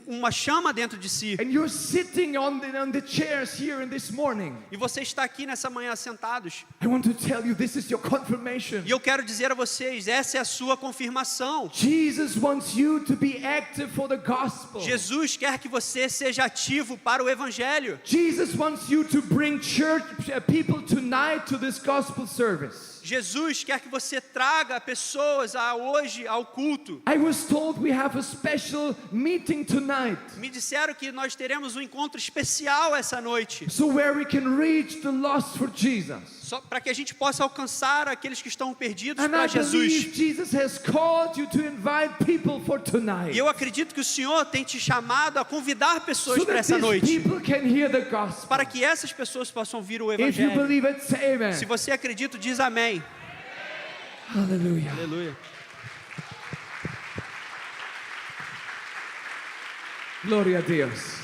uma chama dentro de si. And you're sitting on the chairs here in this morning. E você está aqui nessa manhã sentados. I want to tell you, this is your confirmation. E eu quero dizer a vocês, essa é a sua confirmação. Jesus wants you to be active for the gospel. Jesus quer que você seja ativo para o evangelho. Jesus wants you to bring church people tonight to this gospel service. Jesus quer que você traga pessoas hoje ao culto. I was told we have a special meeting tonight. Me disseram que nós teremos um encontro especial essa noite, So where we can reach the lost for Jesus. só para que a gente possa alcançar aqueles que estão perdidos And para I believe Jesus. Jesus has called you to invite people for E tonight. eu acredito que o Senhor tem te chamado a convidar pessoas So para that essa these noite, people can hear the gospel. para que essas pessoas possam ouvir o If you evangelho. believe it, say amen. Se você acredita, diz amém. Hallelujah. Aleluia. Glória a Deus.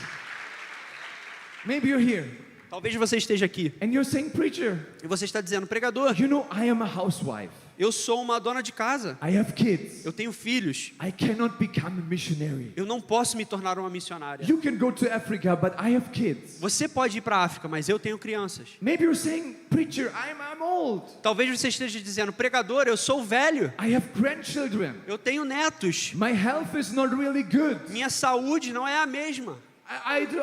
Maybe you're here Talvez você esteja aqui and you're saying, preacher, e você está dizendo, pregador, you know I am a housewife. eu sou uma dona de casa, I have kids. eu tenho filhos, I cannot become a missionary. eu não posso me tornar uma missionária. You can go to Africa, but I have kids. Você pode ir para a África, mas eu tenho crianças. Maybe you're saying, preacher, I'm old. Talvez você esteja dizendo, pregador, eu sou velho, I have grandchildren. eu tenho netos, My health is not really good. minha saúde não é a mesma,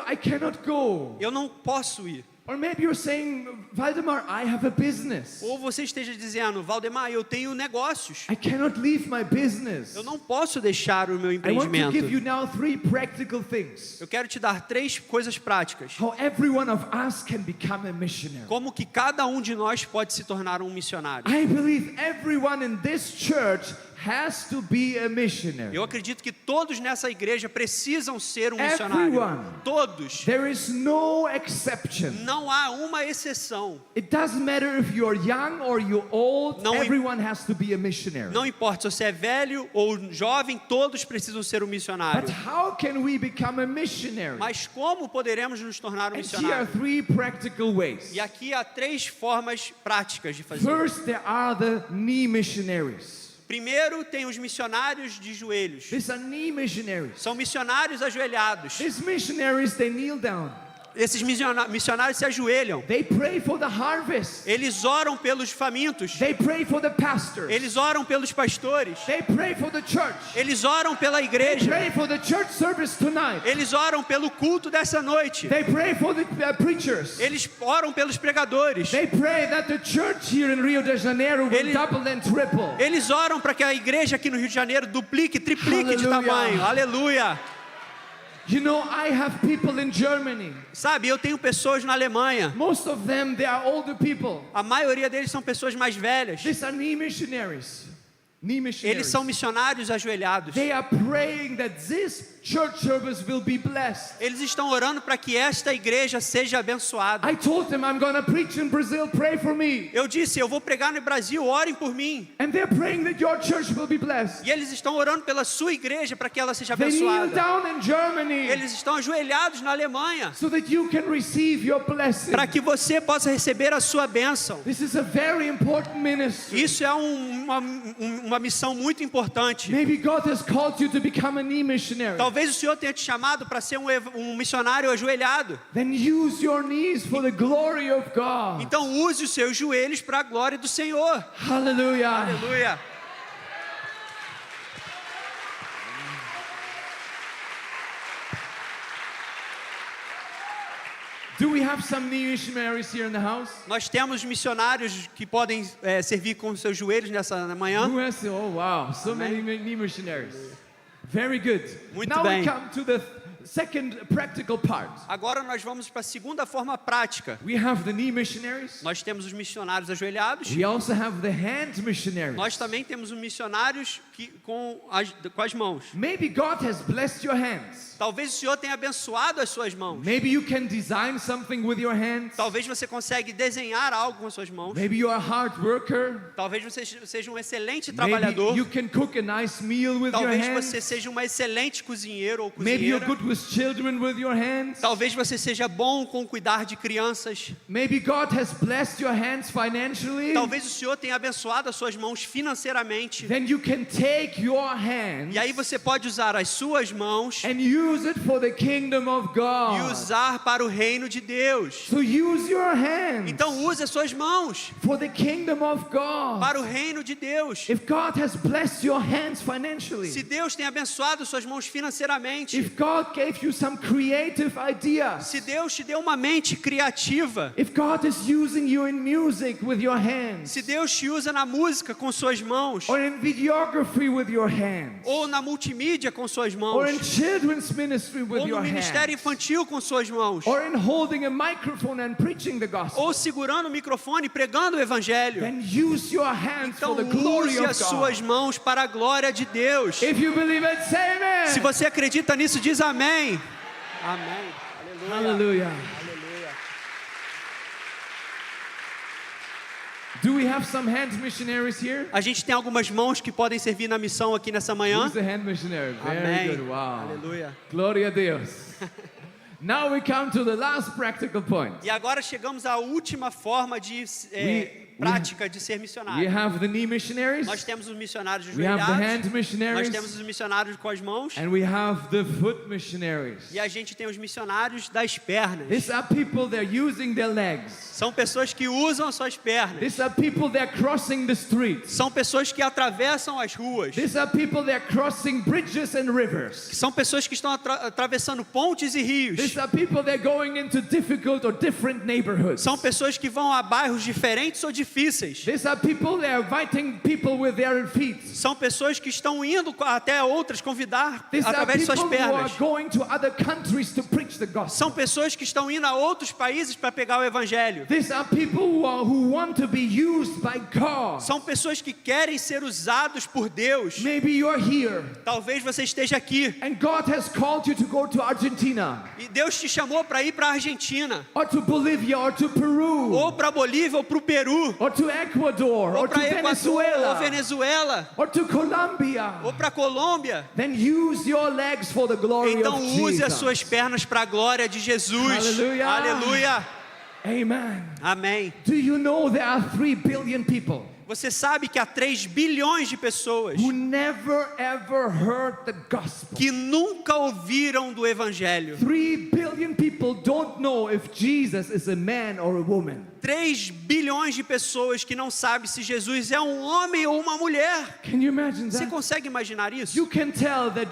I cannot go. eu não posso ir. Or maybe you're saying, Valdemar, I have a business. Ou você esteja dizendo, Valdemar, eu tenho negócios, I cannot leave my business. eu não posso deixar o meu I want to give you empreendimento. now 3 practical things. Eu quero te dar 3 coisas práticas. How every one of us can become a missionary. Como que cada um de nós pode se tornar um missionário. I believe everyone in this church has to be a missionary. Eu acredito que todos nessa igreja precisam ser um missionário. Everyone. Todos. There is no exception. Não há uma exceção. It doesn't matter if you're young or you're old, Não im- everyone has to be a missionary. Não importa se você é velho ou jovem, todos precisam ser um missionário. But how can we become a missionary? Mas como poderemos nos tornar um And here are missionário? 3 practical ways. E aqui há 3 formas práticas de fazer. First, there are the knee missionaries. Primeiro, tem os missionários de joelhos. These are knee missionaries. São missionários ajoelhados. These missionaries, they kneel down. Esses missionários se ajoelham. They pray for the harvest. Eles oram pelos famintos. They pray for the pastors. Eles oram pelos pastores. They pray for the church. Eles oram pela They igreja. pray for the church service tonight. Eles oram pelo culto dessa noite. They pray for the preachers. Eles oram pelos pregadores. They pray that the church here in Rio de Janeiro will Ele- double and triple. Eles oram para que a igreja aqui no Rio de Janeiro duplique, triplique de Aleluia. tamanho. Aleluia. You know, I have people in Germany. Sabe, eu tenho pessoas na Alemanha. Most of them, they are older people. A maioria deles são pessoas mais velhas. These are knee missionaries. Knee Eles missionaries. são missionários ajoelhados. They are praying that this church service will be blessed. Eles estão orando para que esta igreja seja abençoada. I told them I'm going to preach in Brazil, pray for me. Eu disse, eu vou pregar no Brasil, orem por mim. And they're praying that your church will be blessed. E eles estão orando pela sua igreja para que ela seja They kneel abençoada. down in Germany Eles estão ajoelhados na Alemanha so that you can receive your blessing. para que você possa receber a sua bênção. This is a very important ministry. Isso é uma missão muito importante. Maybe God has called you to become a knee missionary. Talvez o Senhor tenha te chamado para ser um missionário ajoelhado. Then use your knees for the glory of God. Então use os seus joelhos para a glória do Senhor. Hallelujah. Aleluia. Do we have some knee missionaries here in the house? Nós temos missionários que podem servir com os seus joelhos nessa manhã. Who has? Oh wow, so many knee missionaries. Very good. Muito Now bem. we come to the second practical part. Agora nós vamos para a segunda forma prática. We have the knee missionaries. Nós temos os missionários ajoelhados. We also have the hand missionaries. Nós também temos os missionários com as mãos. Maybe God has blessed your hands. Talvez o Senhor tenha abençoado as suas mãos. Maybe you can design something with your hands. Talvez você consiga desenhar algo com as suas mãos. Maybe you are a hard worker. Talvez você seja um excelente Maybe trabalhador. you can cook a nice meal with your Talvez hands. você seja um excelente cozinheiro ou Maybe you're cozinheira. good with children with your hands. Talvez você seja bom com cuidar de crianças. Maybe God has blessed your hands financially. Talvez o Senhor tenha abençoado as suas mãos financeiramente. Then you can take your hands E aí você pode usar as suas mãos and use it for the kingdom of e God. usar para o reino de Deus. So use your hands Então use as suas mãos for the kingdom of God. para o reino de Deus. If God has blessed your hands financially, Se Deus tem abençoado suas mãos financeiramente, if God gave you some creative ideas, se Deus te deu uma mente criativa, if God is using you in music with your hands, se Deus te usa na música com suas mãos, or in videography with your hands, ou na multimídia com suas mãos, or in children's ministry with ou no your ministério hands, infantil com suas mãos, or in holding a microphone and preaching the gospel, ou segurando o microfone e pregando o evangelho, then use your hands então for the glory use of as suas God. mãos para a glória de Deus. If you believe it, say amen. Se você acredita nisso, diz amém. Amém. Aleluia. Hallelujah. Aleluia. Do we have some hand missionaries here? A gente tem algumas mãos que podem servir na missão aqui nessa manhã. Who's the hand missionary? Very Amém. good. Wow. Aleluia. Glória a Deus. Now we come to the last practical point. E agora chegamos à última forma de prática de ser We missionário. have the knee missionaries, Nós temos os missionários we have the ajoelhados, hand missionaries, nós temos os missionários com as mãos and we have the foot missionaries. e a gente tem os missionários das pernas. These are people that are using their legs. São pessoas que usam as suas pernas. These are people that are crossing the streets. São pessoas que atravessam as ruas. These are people that are crossing bridges and rivers. São pessoas que estão atravessando pontes e rios. These are people that are going into difficult or different neighborhoods. São pessoas que vão a bairros diferentes ou difíceis. These are people that are inviting people with their feet. São pessoas que estão indo até outras convidar These are através de suas people who are pernas. going to other countries to preach the gospel. São pessoas que estão indo a outros países para pegar o evangelho. These are people who want to be used by God. São pessoas que querem ser usados por Deus. Maybe you're here Talvez você esteja aqui and God has called you to go to Argentina e Deus te chamou para ir para a Argentina, or to Bolivia or to Peru ou para Bolívia ou para o Peru, or to Ecuador ou or to para Equador ou Venezuela Venezuela, or to Colombia. ou para Colômbia. Then use your legs for the glory Então of use as Jesus. suas pernas para a glória de Jesus. Aleluia. Aleluia. Amen. Amém. Do you know there are 3 billion people Você sabe que há 3 bilhões de pessoas who never ever heard the gospel? que nunca ouviram do evangelho. 3 billion people don't know if Jesus is a man or a woman. 3 bilhões de pessoas que não sabem se Jesus é um homem ou uma mulher. Can you imagine Você that? consegue imaginar isso? You can tell that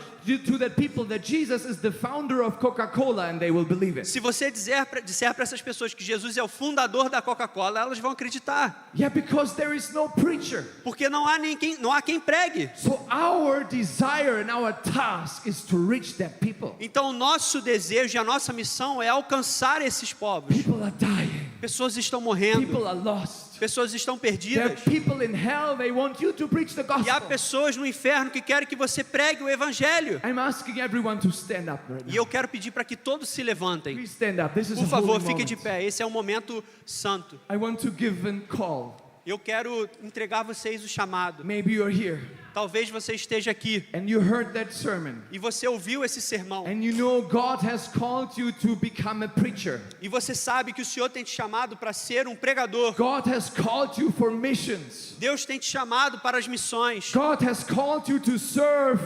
to that people that Jesus is the founder of Coca-Cola and they will believe it. Se você disser para essas pessoas que Jesus é o fundador da Coca-Cola, elas vão acreditar. Yeah, because there is no preacher. Porque não há quem pregue. So our desire and our task is to reach that people. Então o nosso desejo e a nossa missão é alcançar esses povos. People are dying. Pessoas estão morrendo. People are lost. Pessoas estão There are perdidas. people in hell, they want you to preach the E há gospel. pessoas no inferno que querem que você pregue o evangelho. I'm asking everyone to stand up right E now. eu quero pedir para que todos se levantem. Please stand up. This is Por a favor, holy fique de moment. pé. Esse é um momento santo. I want to give a call. Eu quero entregar a vocês o chamado. Maybe you're here Talvez você esteja aqui and you heard that sermon e você ouviu esse sermão. and you know God has called you to become a preacher. E você sabe que o Senhor tem te chamado para ser um pregador. God has called you for missions. Deus tem te chamado para as missões. God has called you to serve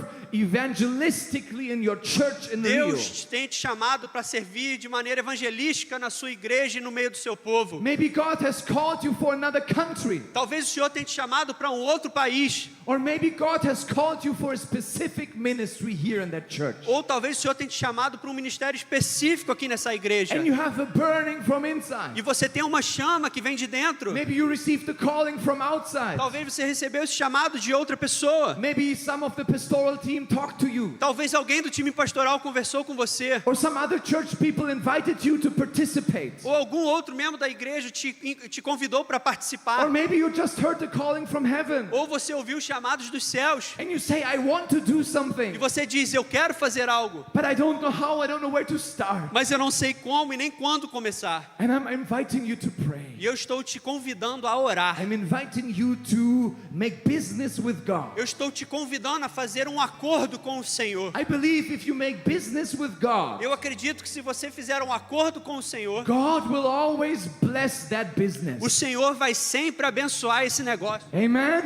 evangelistically in your church in Rio. Deus tem te chamado para servir de maneira evangelística na sua igreja e no meio do seu povo. Maybe God has called you for another country. Talvez o Senhor tenha te chamado para um outro país. Or maybe God has called you for a specific ministry here in that church. Ou talvez o Senhor tenha te chamado para um ministério específico aqui nessa igreja. And you have a burning from inside. E você tem uma chama que vem de dentro. Maybe you received the calling from outside. Talvez você recebeu esse chamado de outra pessoa. Maybe some of the pastoral team talked to you. Talvez alguém do time pastoral conversou com você. Or some other church people invited you to participate. Ou algum outro membro da igreja te convidou para Or participar. maybe you just heard the calling from heaven. Ou você ouviu os chamados dos céus. And you say, I want to do E something, você diz, eu quero fazer algo. but I don't know how, I don't know where to start. Mas eu não sei como e nem quando começar. And I'm inviting you to pray. E eu estou te convidando a orar. I'm inviting you to make business with God. Eu estou te convidando a fazer um acordo acordo com o Senhor. I believe if you make business with God, Eu acredito que se você fizer um acordo com o Senhor, God will always bless that business. o Senhor vai sempre abençoar esse negócio. Amen?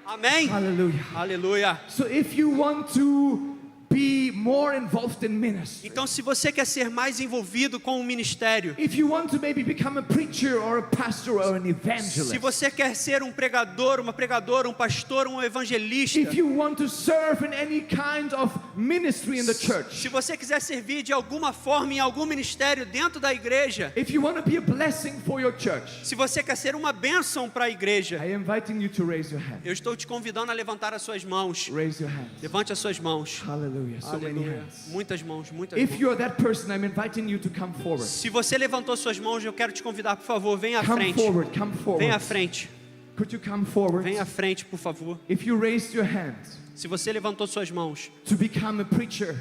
Amém? Hallelujah. Aleluia. So if you want to be more involved in ministry, Então, se você quer ser mais envolvido com o ministério, if you want to maybe become a preacher or a pastor or an se evangelist, você quer ser um pregador, uma pregadora, um pastor, um evangelista, if you want to serve in any kind of ministry in the church, se você quiser servir de alguma forma em algum ministério dentro da igreja, if you want to be a blessing for your church, se você quer ser uma bênção para a igreja, I am inviting you to raise your hand. eu estou te convidando a levantar as suas mãos. Raise your hand. Levante as suas mãos. Hallelujah. So many Aleluia. hands. Muitas mãos, muitas If mãos. you're that person, I'm inviting you to come forward. Se você levantou suas mãos, eu quero te convidar, por favor, venha à Come frente. forward, come Venha à forward. frente. Could you come forward? Venha à frente, por favor. If you raised your hand Se você levantou suas mãos to become a preacher,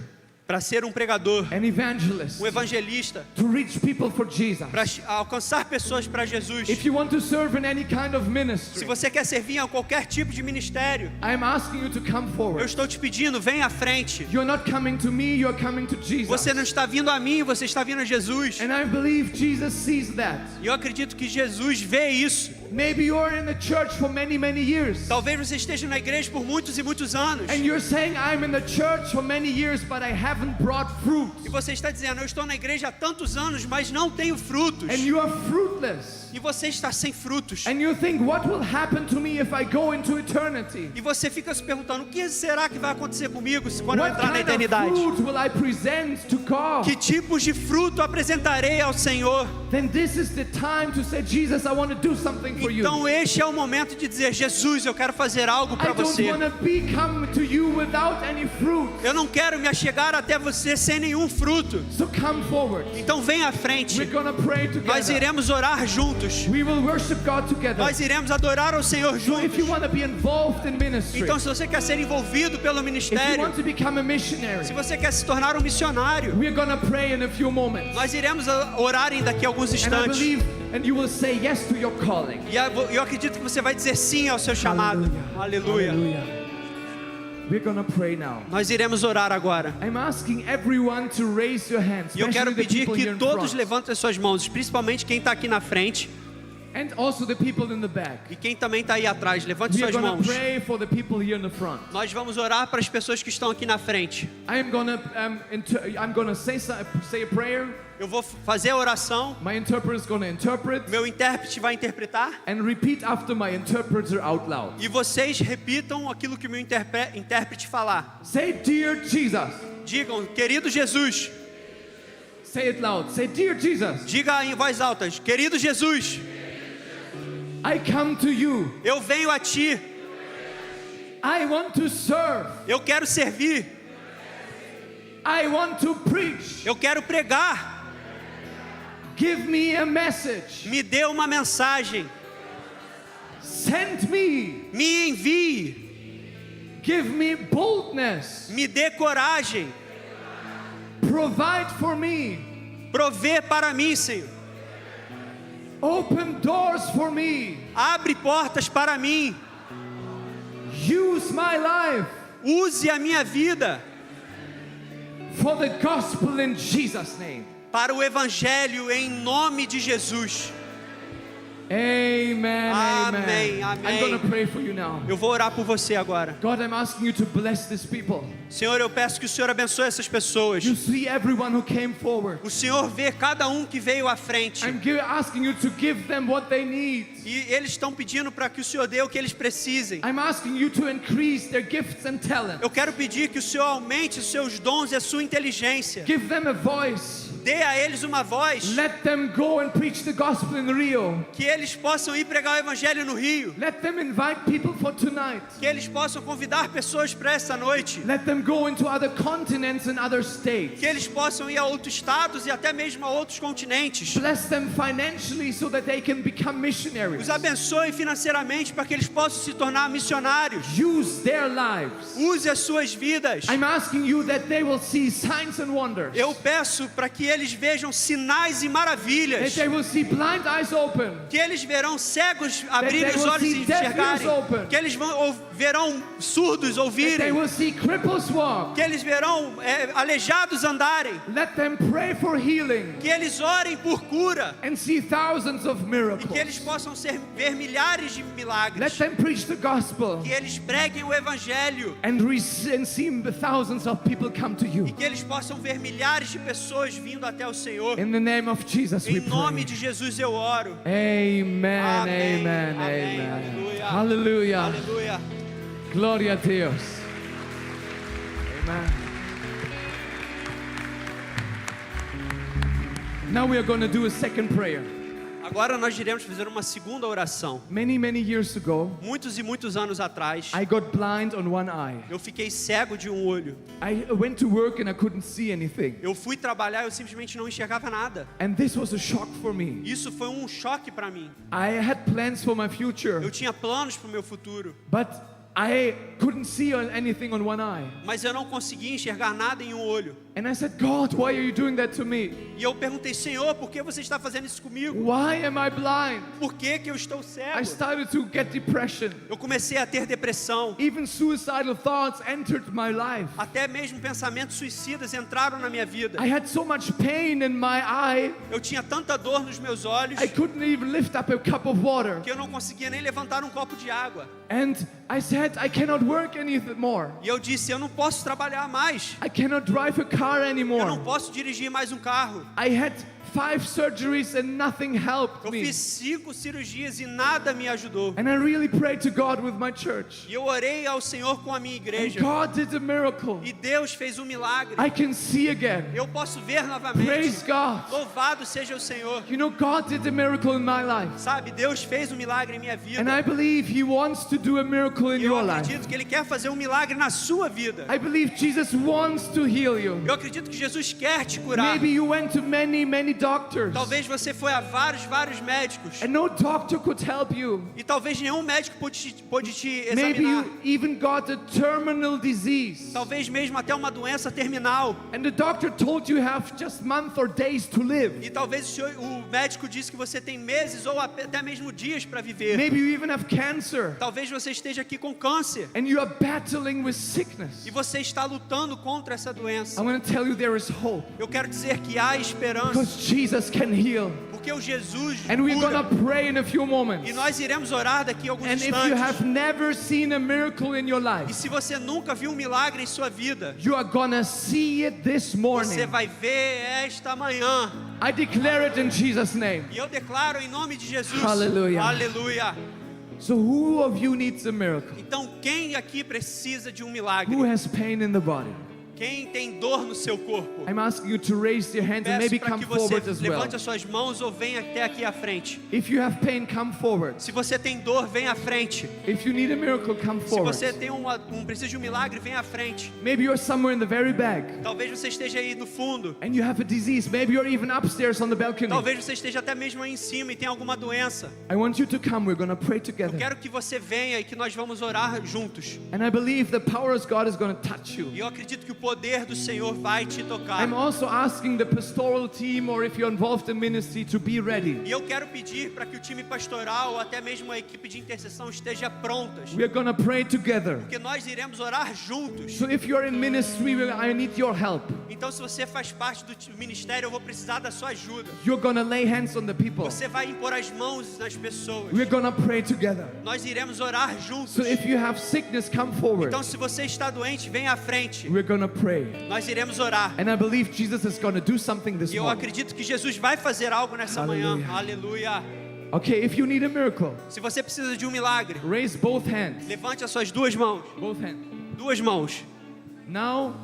para ser um pregador, an evangelist, um evangelista, to reach people for Jesus, para alcançar pessoas para Jesus, if you want to serve in any kind of se ministry, você quer servir a qualquer tipo de ministério, I'm asking you to come eu forward. estou te pedindo, venha à frente. You're not coming to me, you're coming to Jesus. Você não está vindo a mim, você está vindo a Jesus. And I believe Jesus sees that. E eu acredito que Jesus vê isso. Maybe you're in the church for many, many years. Talvez você esteja na igreja por muitos e muitos anos. And you're saying, I'm in the church for many years, but I haven't brought fruit. E você está dizendo, eu estou na igreja há tantos anos, mas não tenho frutos. And you are fruitless. E você está sem frutos. And you think, what will happen to me if I go into eternity? E você fica se perguntando, o que será que vai acontecer comigo quando eu What entrar na kind of eternidade? fruit will I present to God? Que tipos de fruto apresentarei ao Senhor? Then this is the time to say, Jesus, I want to do something for you. Então este é o momento de dizer, Jesus, eu quero fazer algo I para don't você. want to come to you without any fruit. Eu não quero me achegar até você sem nenhum fruto. So come forward. Então venha à frente. We're going to pray Nós together. iremos orar juntos. We will worship God together. Nós iremos adorar ao Senhor So if you juntos. want to be involved in ministry, Então se você quer ser envolvido pelo if you ministério, want to become a missionary, se você quer se tornar um missionário, we're going to pray in a few moments. nós iremos orar em daqui a alguns And I instantes. believe, and you will say yes to your calling. E eu acredito que você vai dizer sim ao seu chamado. Aleluia. We're going to pray now. Nós iremos orar agora. I'm asking everyone to raise your hands, E eu quero especially the pedir people here que in todos front, levantem as suas mãos, principalmente quem está aqui na frente and also the people in the back. e quem também está aí atrás. Levante We are suas going to mãos. pray for the people here in the front. Nós vamos orar para as pessoas que estão aqui na frente. I'm going to say a prayer. Eu vou fazer a oração. My interpreter is going to interpret, Meu intérprete vai interpretar. and repeat after my interpreter out loud. E vocês repitam aquilo que o meu intérprete falar. Say, dear Jesus. Digam, querido Jesus. Say it loud. Say, dear Jesus, Diga em voz alta, querido Jesus, I come to you. eu venho a ti. I want to serve. Eu quero servir. I want to preach. Eu quero pregar. Give me a message. Me dê uma mensagem. Send me. Me envie. Give me boldness. Me dê coragem. Provide for me. Provê para mim, Senhor. Open doors for me. Abre portas para mim. Use my life Use a minha vida for the gospel in Jesus' name. para o evangelho em nome de Jesus. Amen. Amém, Amen. I'm amém. going to pray for you now. Eu vou orar por você agora. God, I'm asking you to bless these people. Senhor, eu peço que o Senhor abençoe essas pessoas. You see everyone who came forward. O Senhor vê cada um que veio à frente. Asking you to give them what they need. E eles estão pedindo para que o Senhor dê o que eles precisem. I'm asking you to increase their gifts and talents. Eu quero pedir que o Senhor aumente os seus dons e a sua inteligência. Give them a voice. Dê a eles uma voz. Let them go and preach the gospel in Rio. Que eles possam ir pregar o evangelho no Rio. Let them invite people for tonight. Que eles possam convidar pessoas para essa noite. Let them go into other continents and other states. Que eles possam ir a outros estados e até mesmo a outros continentes. Bless them financially so that they can become missionaries. Os abençoe financeiramente para que eles possam se tornar missionários. Use their lives. Use as suas vidas. I'm asking you that they will see signs and wonders. Eu peço para que eles vejam sinais e That maravilhas, they will see blind eyes open. que eles verão cegos abrirem they os will olhos see e deaf enxergarem, ears open. que eles verão surdos That they ouvirem, will see cripples walk. que eles verão aleijados andarem, Let them pray for healing que eles orem por cura, and see thousands of e miracles. que eles possam ver milhares de Let milagres, them preach the gospel que eles preguem o evangelho, and see thousands of people come to you. e que eles possam ver milhares de pessoas vindo até o Senhor. In the name of Jesus we Em nome pray. de Jesus eu oro. Amen, Amém, amen, amém, amen. aleluia. Hallelujah. Aleluia. Glória a Deus. Amen. Now we are going to do a second prayer. Agora nós iremos fazer uma segunda oração. Many years ago, Muitos e muitos anos atrás, I got blind on one eye. eu fiquei cego de um olho. I went to work and I couldn't see anything. Eu fui trabalhar e eu simplesmente não enxergava nada. And this was a shock for me. Isso foi um choque para mim. I had plans for my future, Eu tinha planos para o meu futuro, but I couldn't see anything on one eye. mas eu não conseguia enxergar nada em um olho. And I said, God, why are you doing that to me? E eu perguntei, Senhor, por que você está fazendo isso comigo? Why am I blind? Por que que eu estou I cego? started to get depression. Eu comecei a ter depressão. Even suicidal thoughts entered my life. Até mesmo pensamentos suicidas entraram na minha vida. I had so much pain in my eye, Eu tinha tanta dor nos meus olhos I couldn't even lift up a cup of water. que eu não conseguia nem levantar um copo de água. And I said, I cannot work anymore. E eu disse, eu não posso trabalhar mais. I cannot drive a car Eu não anymore. posso dirigir mais um carro. I had 5 surgeries and nothing helped Eu me. fiz 5 cirurgias e nada me ajudou. And I really prayed to God with my church. E eu orei ao Senhor com a minha And igreja. God did a miracle. E Deus fez um milagre. I can see again. Eu posso ver novamente. Praise God. Louvado seja o Senhor. You know, God did a miracle in my life. Sabe, Deus fez um milagre em minha vida. And I believe He wants to do a miracle in E eu your life. acredito que Ele quer fazer um milagre na sua vida. I believe Jesus wants to heal you. Eu acredito que Jesus quer te curar. Maybe you went to many doctors. Talvez você foi a vários médicos. And no doctor could help you. E talvez nenhum médico pôde te Maybe examinar. you even got a terminal disease. Talvez mesmo até uma doença terminal. And the doctor told you have just months or days to live. E talvez o médico disse que você tem meses ou até mesmo dias para viver. Maybe you even have cancer. Talvez você esteja aqui com câncer. And you are battling with sickness. E você está lutando contra essa doença. I want to tell you there is hope. Eu quero dizer que há esperança. Because Jesus can heal. Porque o Jesus And we're cura. gonna pray in a few moments. E nós iremos orar daqui a alguns And if you instantes. have never seen a miracle in your E life, se você nunca viu um milagre em sua vida, you are gonna see it this você morning. vai ver esta manhã. I declare it in Jesus' name. E eu declaro em nome de Jesus. Aleluia. Aleluia. So who of you needs a miracle? Então quem aqui precisa de um milagre? Who has pain in the body? Quem tem dor no seu corpo? I'm asking you to raise your hands and Peço maybe para come que você forward as well. levante as suas mãos ou venha até aqui à frente. If you have pain, come forward. Se você tem dor, venha à frente. If you need a miracle, come Se forward. você tem precisa de um milagre, venha à frente. Maybe you're somewhere in the very back Talvez você esteja aí no fundo. and you have a disease. Maybe you're even upstairs on the balcony. Talvez você esteja até mesmo aí em cima e tenha alguma doença. I want you to come. We're going to pray Eu together. quero que você venha e que nós vamos orar juntos. And I believe the power of God is going to touch you. E eu acredito que o poder do Senhor vai te tocar. I'm also asking the pastoral team or if you're involved in ministry to be ready. E eu quero pedir para que o time pastoral ou até mesmo a equipe de intercessão esteja prontas. We're going to pray together. Porque nós iremos orar juntos. So if you're in ministry, I need your help. Então se você faz parte do ministério, eu vou precisar da sua ajuda. You're going to lay hands on the people. Você vai impor as mãos nas pessoas. We're going to pray together. Nós iremos orar juntos. So if you have sickness, come forward. Então se você está doente, venha à frente. We're going to pray. Nós iremos orar. And I believe Jesus is going to do something this E eu morning. acredito que Jesus vai fazer algo nessa manhã. Aleluia. Okay, if you need a miracle, Se você precisa de um milagre, raise both hands. levante as suas duas mãos. Both hands. Duas mãos. Now,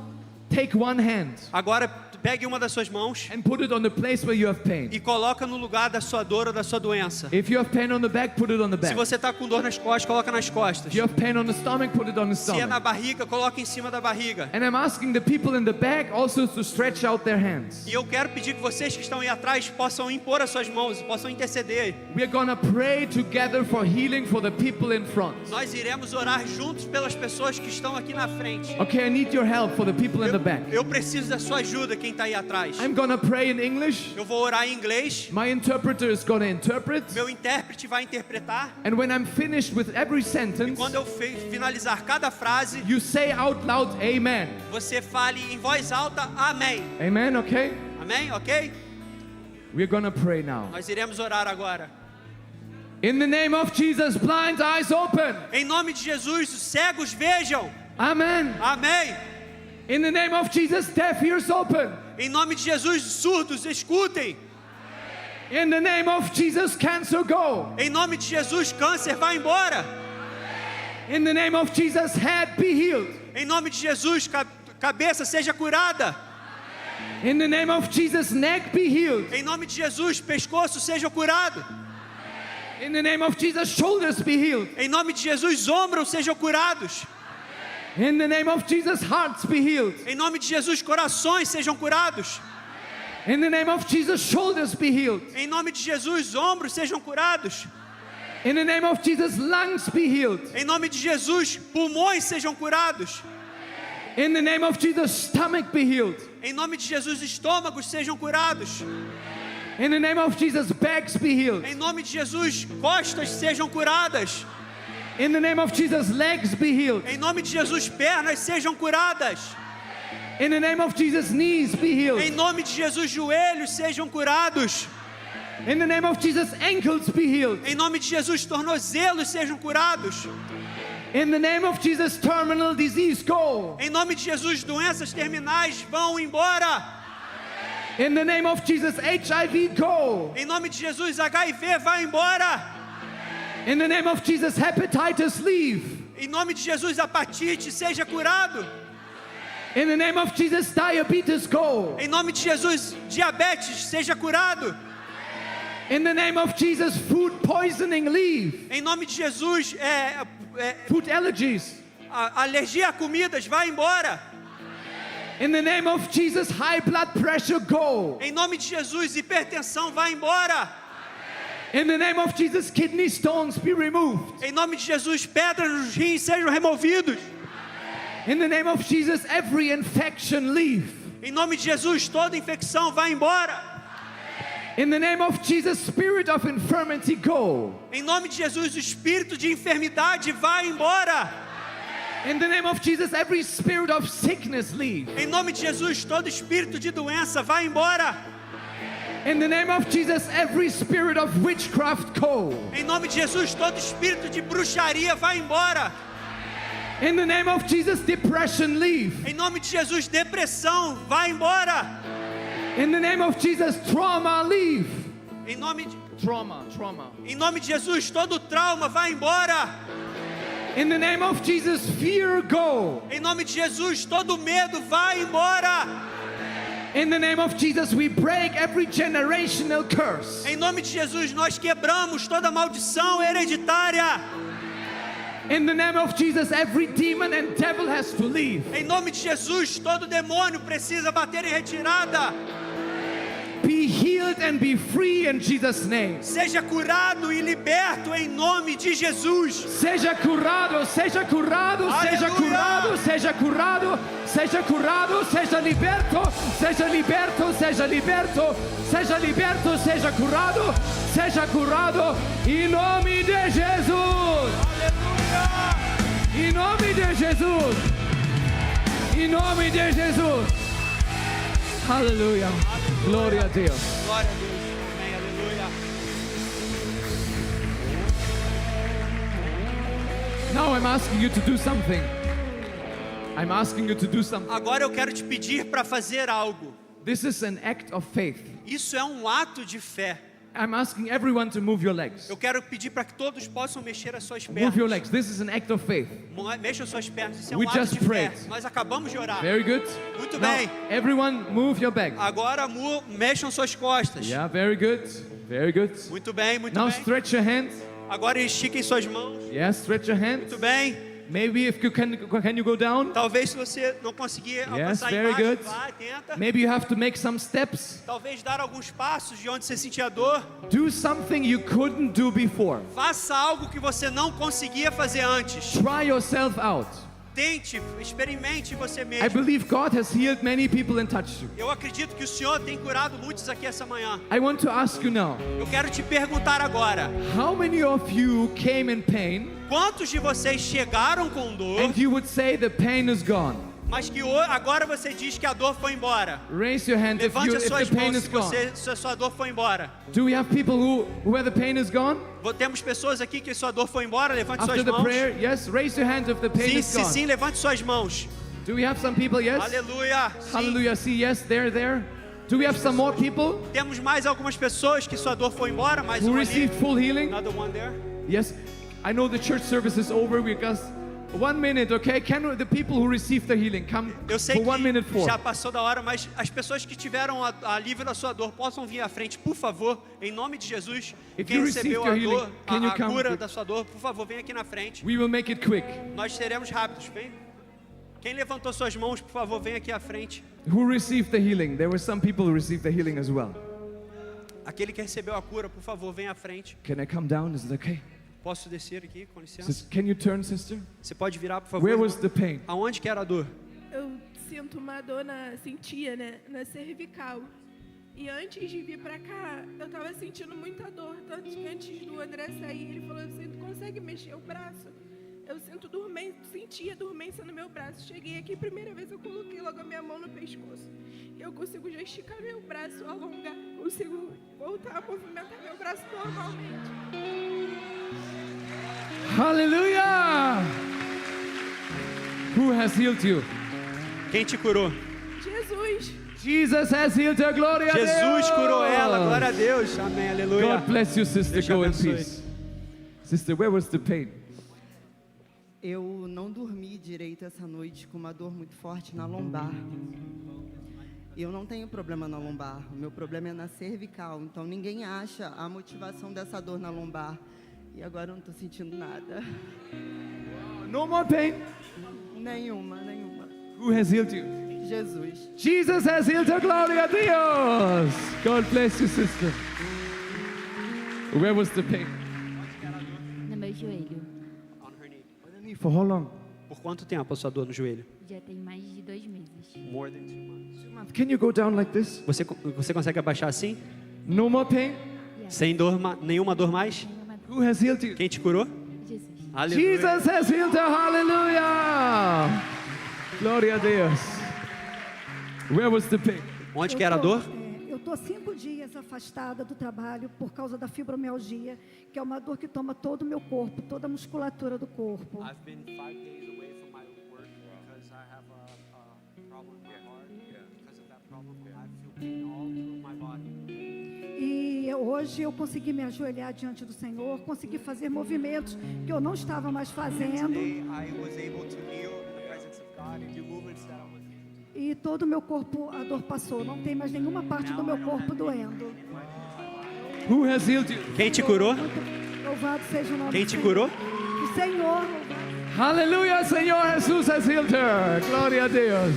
take one hand Agora pegue uma das suas mãos and put it on the place where you have pain. e coloca no lugar da sua dor ou da sua doença. If you have pain on the back, put it on the Se back. você está com dor nas costas, coloca nas costas. If you have pain on the stomach, put it on the Se é na stomach. barriga, coloca em cima da barriga. And I'm asking the people in the back also to stretch out their hands. E eu quero pedir que vocês que estão aí atrás possam impor as suas mãos, possam interceder. We're going to pray together for healing for the people in front. Nós iremos orar juntos pelas pessoas que estão aqui na frente. Okay, I need your help for the people in the back. Eu preciso da sua ajuda, quem está aí atrás. I'm gonna pray in English. Eu vou orar em inglês. My interpreter is gonna interpret. Meu intérprete vai interpretar. And when I'm finished with every E sentence, quando eu finalizar cada frase, you say out loud, Amen. você fale em voz alta, amém. Amen, okay? Amém, ok? We're gonna pray now. Nós iremos orar agora. In the name of Jesus, blind eyes open. Em nome de Jesus, os cegos vejam. Amen. Amém. In the name of Jesus, deaf ears open. Em nome de Jesus, os surdos escutem. In the name of Jesus, cancer go. Em nome de Jesus, câncer vai embora. In the name of Jesus, head be healed. Em nome de Jesus, cabeça seja curada. In the name of Jesus, neck be healed. Em nome de Jesus, pescoço seja curado. In the name of Jesus, shoulders be healed. Em nome de Jesus, ombros sejam curados. In the name of Jesus, hearts be healed. Em nome de Jesus, corações sejam curados. In the name of Jesus, shoulders be healed. Em nome de Jesus, ombros sejam curados. In the name of Jesus, lungs be healed. Em nome de Jesus, pulmões sejam curados. In the name of Jesus, stomach be healed. Em nome de Jesus, estômagos sejam curados. In the name of Jesus, backs be healed. Em nome de Jesus, costas sejam curadas. In the name of Jesus, legs be healed. Em nome de Jesus, pernas sejam curadas. In the name of Jesus, knees be Em healed. nome de Jesus, joelhos sejam curados. In the name of Jesus, ankles be healed. Em nome de Jesus, tornozelos sejam curados. In the name of Jesus, terminal disease go. Em nome de Jesus, doenças terminais vão embora. In the name of Jesus, HIV go. Em nome de Jesus, HIV vai embora. In the name of Jesus, hepatitis leave. Em nome de Jesus, hepatite seja curado. In the name of Jesus, diabetes go. Em nome de Jesus, diabetes seja curado. In the name of Jesus, food poisoning leave. Em nome de Jesus, Food allergies. a alergia a comidas vai embora. In the name of Jesus, high blood pressure go. Em nome de Jesus, hipertensão vai embora. In the name of Jesus, kidney stones be removed. Em nome de Jesus, pedras nos rins sejam removidos. In the name of Jesus, every infection leave. Em nome de Jesus, toda infecção vai embora. In the name of Jesus, spirit of infirmity go. Em nome de Jesus, o espírito de enfermidade vai embora. In the name of Jesus, every spirit of sickness leave. Em nome de Jesus, todo espírito de doença vai embora. In the name of Jesus, every spirit of witchcraft go. Em nome de Jesus, todo espírito de bruxaria vai embora. In the name of Jesus, depression leave. Em nome de Jesus, depressão vai embora. In the name of Jesus, trauma leave. Em nome de Trauma. Jesus, todo trauma vai embora. In the name of Jesus, fear go. Em nome de Jesus, todo medo vai embora. In the name of Jesus, we break every generational curse. Em nome de Jesus, nós quebramos toda maldição hereditária. In the name of Jesus, every demon and devil has to leave. Em nome de Jesus, todo demônio precisa bater em retirada. Be healed and be free in Jesus' name. Seja curado e liberto em nome de Jesus. Seja curado, seja curado, seja Aleluia. curado, seja curado, seja curado, seja liberto, seja liberto, seja liberto, seja liberto, seja curado, em nome de Jesus. Em nome de Jesus. Em nome de Jesus. Aleluia. Glória a Deus. Glória a Deus. Amém. Aleluia. Now I'm asking you to do something. I'm asking you to do something. Agora eu quero te pedir para fazer algo. This is an act of faith. Isso é um ato de fé. I'm asking everyone to move your legs. Eu quero pedir para que todos possam mexer as suas Move your pernas. legs. This is an act of faith. Mexam suas pernas. Isso é We um ato just de fé. prayed. Nós acabamos de orar. Very good. Muito Now, bem. everyone move your back. Agora mexam suas costas. Yeah, very good. Very good. Muito bem, muito Now bem. stretch your hand. Agora estiquem suas mãos. Yeah, stretch your hand. Muito bem. Maybe if you can you go down? Talvez se você não conseguir alcançar very embaixo, good. vai, tenta. Maybe you have to make some steps. Talvez dar alguns passos de onde você sentia dor. Do something you couldn't do before. Faça algo que você não conseguia fazer antes. Try yourself out. Tente, experimente você I mesmo. believe God has healed many people and touched you. Eu acredito que o Senhor tem curado muitos aqui essa manhã. I want to ask you now, Eu quero te perguntar agora, how many of you came in pain quantos de vocês chegaram com dor, and you would say the pain is gone? mas que agora você diz que a dor foi embora? Raise your hand if Levante as the suas pain mãos is se gone. a sua dor foi embora. Do we have people where the pain is gone? Temos pessoas aqui que sua dor foi embora, levante After suas the mãos. prayer, yes, raise your hand if the pain Sim, is sim, gone. sim, levante suas mãos. Do we have some people, yes? Aleluia. Sim. Hallelujah, see, yes, they're there. Do we have some more people Temos mais algumas pessoas que sua dor foi embora, mais who uma ali. received full healing? Another one there. Yes, I know the church service is over because 1 minute, okay? Can the people who received the healing come Eu sei for 1 minute que for? já passou da hora, mas as pessoas que tiveram a alívio da sua dor possam vir à frente, por favor, em nome de Jesus. If Quem you recebeu received a your dor, healing, can you a come cura quick? da sua dor, por favor, vem aqui na frente. We will make it quick. Nós seremos rápidos, vem. Quem levantou suas mãos, por favor, vem aqui à frente. Who received the healing? There were some people who received the healing as well. Aquele que recebeu a cura, por favor, vem à frente. Can I come down? Is it okay? Posso descer aqui, com licença? Can you turn, sister? Você pode virar, por favor? Where irmão? was the pain? Aonde que era a dor? Eu sinto uma dor sentia, né, na cervical. E antes de vir pra cá, eu tava sentindo muita dor. Tanto que antes do André sair, ele falou assim, tu consegue mexer o braço? Eu sentia dormência no meu braço. Cheguei aqui, primeira vez eu coloquei logo a minha mão no pescoço. E eu consigo já esticar meu braço, alongar. Consigo voltar a movimentar meu braço normalmente. Hallelujah! Who has healed you? Quem te curou? Jesus! Jesus has healed her. Glória a Deus! Jesus curou ela, glória a Deus. Amém, aleluia. God bless you, sister. Deus te Go in abençoe. peace. Sister, where was the pain? Eu não dormi direito essa noite com uma dor muito forte na lombar. Eu não tenho problema na lombar, o meu problema é na cervical. Então ninguém acha a motivação dessa dor na lombar. E agora eu não estou sentindo nada. No more pain. Nenhuma. Who has healed you? Jesus. Jesus has healed her. Glória a Deus! God bless you, sister. Where was the pain? No meu joelho. For how long? Por quanto tempo a sua dor no joelho? Já tem mais de 2 meses. More than 2 months. Can you go down like this? Você consegue abaixar assim? No more pain? Sem dor, nenhuma dor mais? Who has healed you? Quem te curou? Jesus. Aleluia. Jesus has healed her. Hallelujah! Glória a Deus. Where was the pain? Onde que era a dor? Eu estou 5 dias afastada do trabalho por causa da fibromialgia, que é uma dor que toma todo o meu corpo, toda a musculatura do corpo. I've been 5 days away from my work because I have a problem with my heart. Because of that problem, I feel pain all through my body. E hoje eu consegui me ajoelhar diante do Senhor, consegui fazer movimentos que eu não estava mais fazendo. Today I was able to kneel in the presence of God and do movements that I was able to. E todo o meu corpo, a dor passou. Não tem mais nenhuma parte do meu corpo doendo. Who has healed you? Quem te curou? Muito louvado seja o nome Quem do te Senhor. curou? O Senhor, louvado. Hallelujah, Senhor Jesus has healed her. Glória a Deus.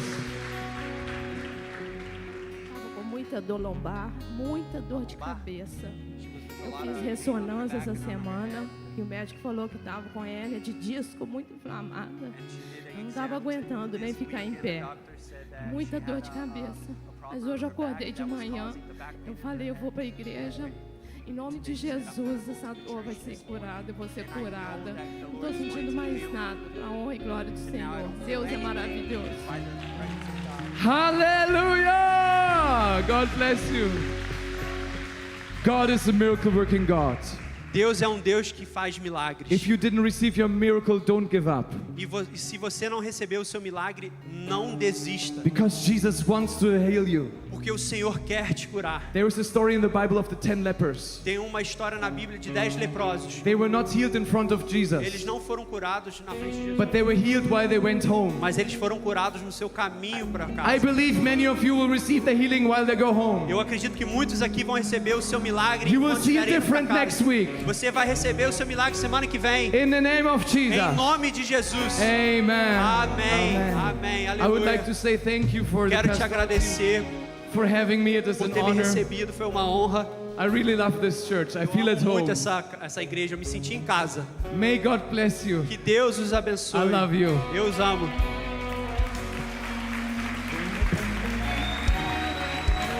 Estava com muita dor lombar, muita dor de cabeça. Eu fiz ressonância essa semana e o médico falou que estava com hérnia de disco muito inflamada. Eu não estava aguentando nem ficar em pé. Muita dor de cabeça. Mas hoje eu acordei de manhã, eu falei, eu vou para a igreja. Em nome de Jesus, essa dor vai ser curada, eu vou ser curada. Não estou sentindo mais nada, para a honra e glória do Senhor. Deus é maravilhoso. Hallelujah! God bless you. God is a miracle working God. Deus é um Deus que faz milagres. If you didn't receive your miracle, don't give up. E se você não recebeu o seu milagre, não desista. Because Jesus wants to heal you. Porque o Senhor quer te curar. There is a story in the Bible of the 10 lepers. Tem uma história na Bíblia de 10 leprosos. They were not healed in front of Eles Jesus, não foram curados na frente de Jesus, but they were healed while they went home. mas eles foram curados no seu caminho para casa. I believe many of you will receive the healing while they go home. Eu acredito que muitos aqui vão receber o seu milagre You will enquanto see it estiverem indo pra different casa. next week. Você vai receber o seu milagre semana que vem. In the name of Em Jesus. nome de Jesus. Amen. Amém. Amen. Amém. I would like Aleluia. to say thank you for the Quero te pastor agradecer for having me. It is por an ter me honor. recebido. Foi uma honra. I really love this church. I feel at amo home. muito essa igreja, eu me senti em casa. May God bless you. Que Deus os abençoe. I love you. Eu os amo.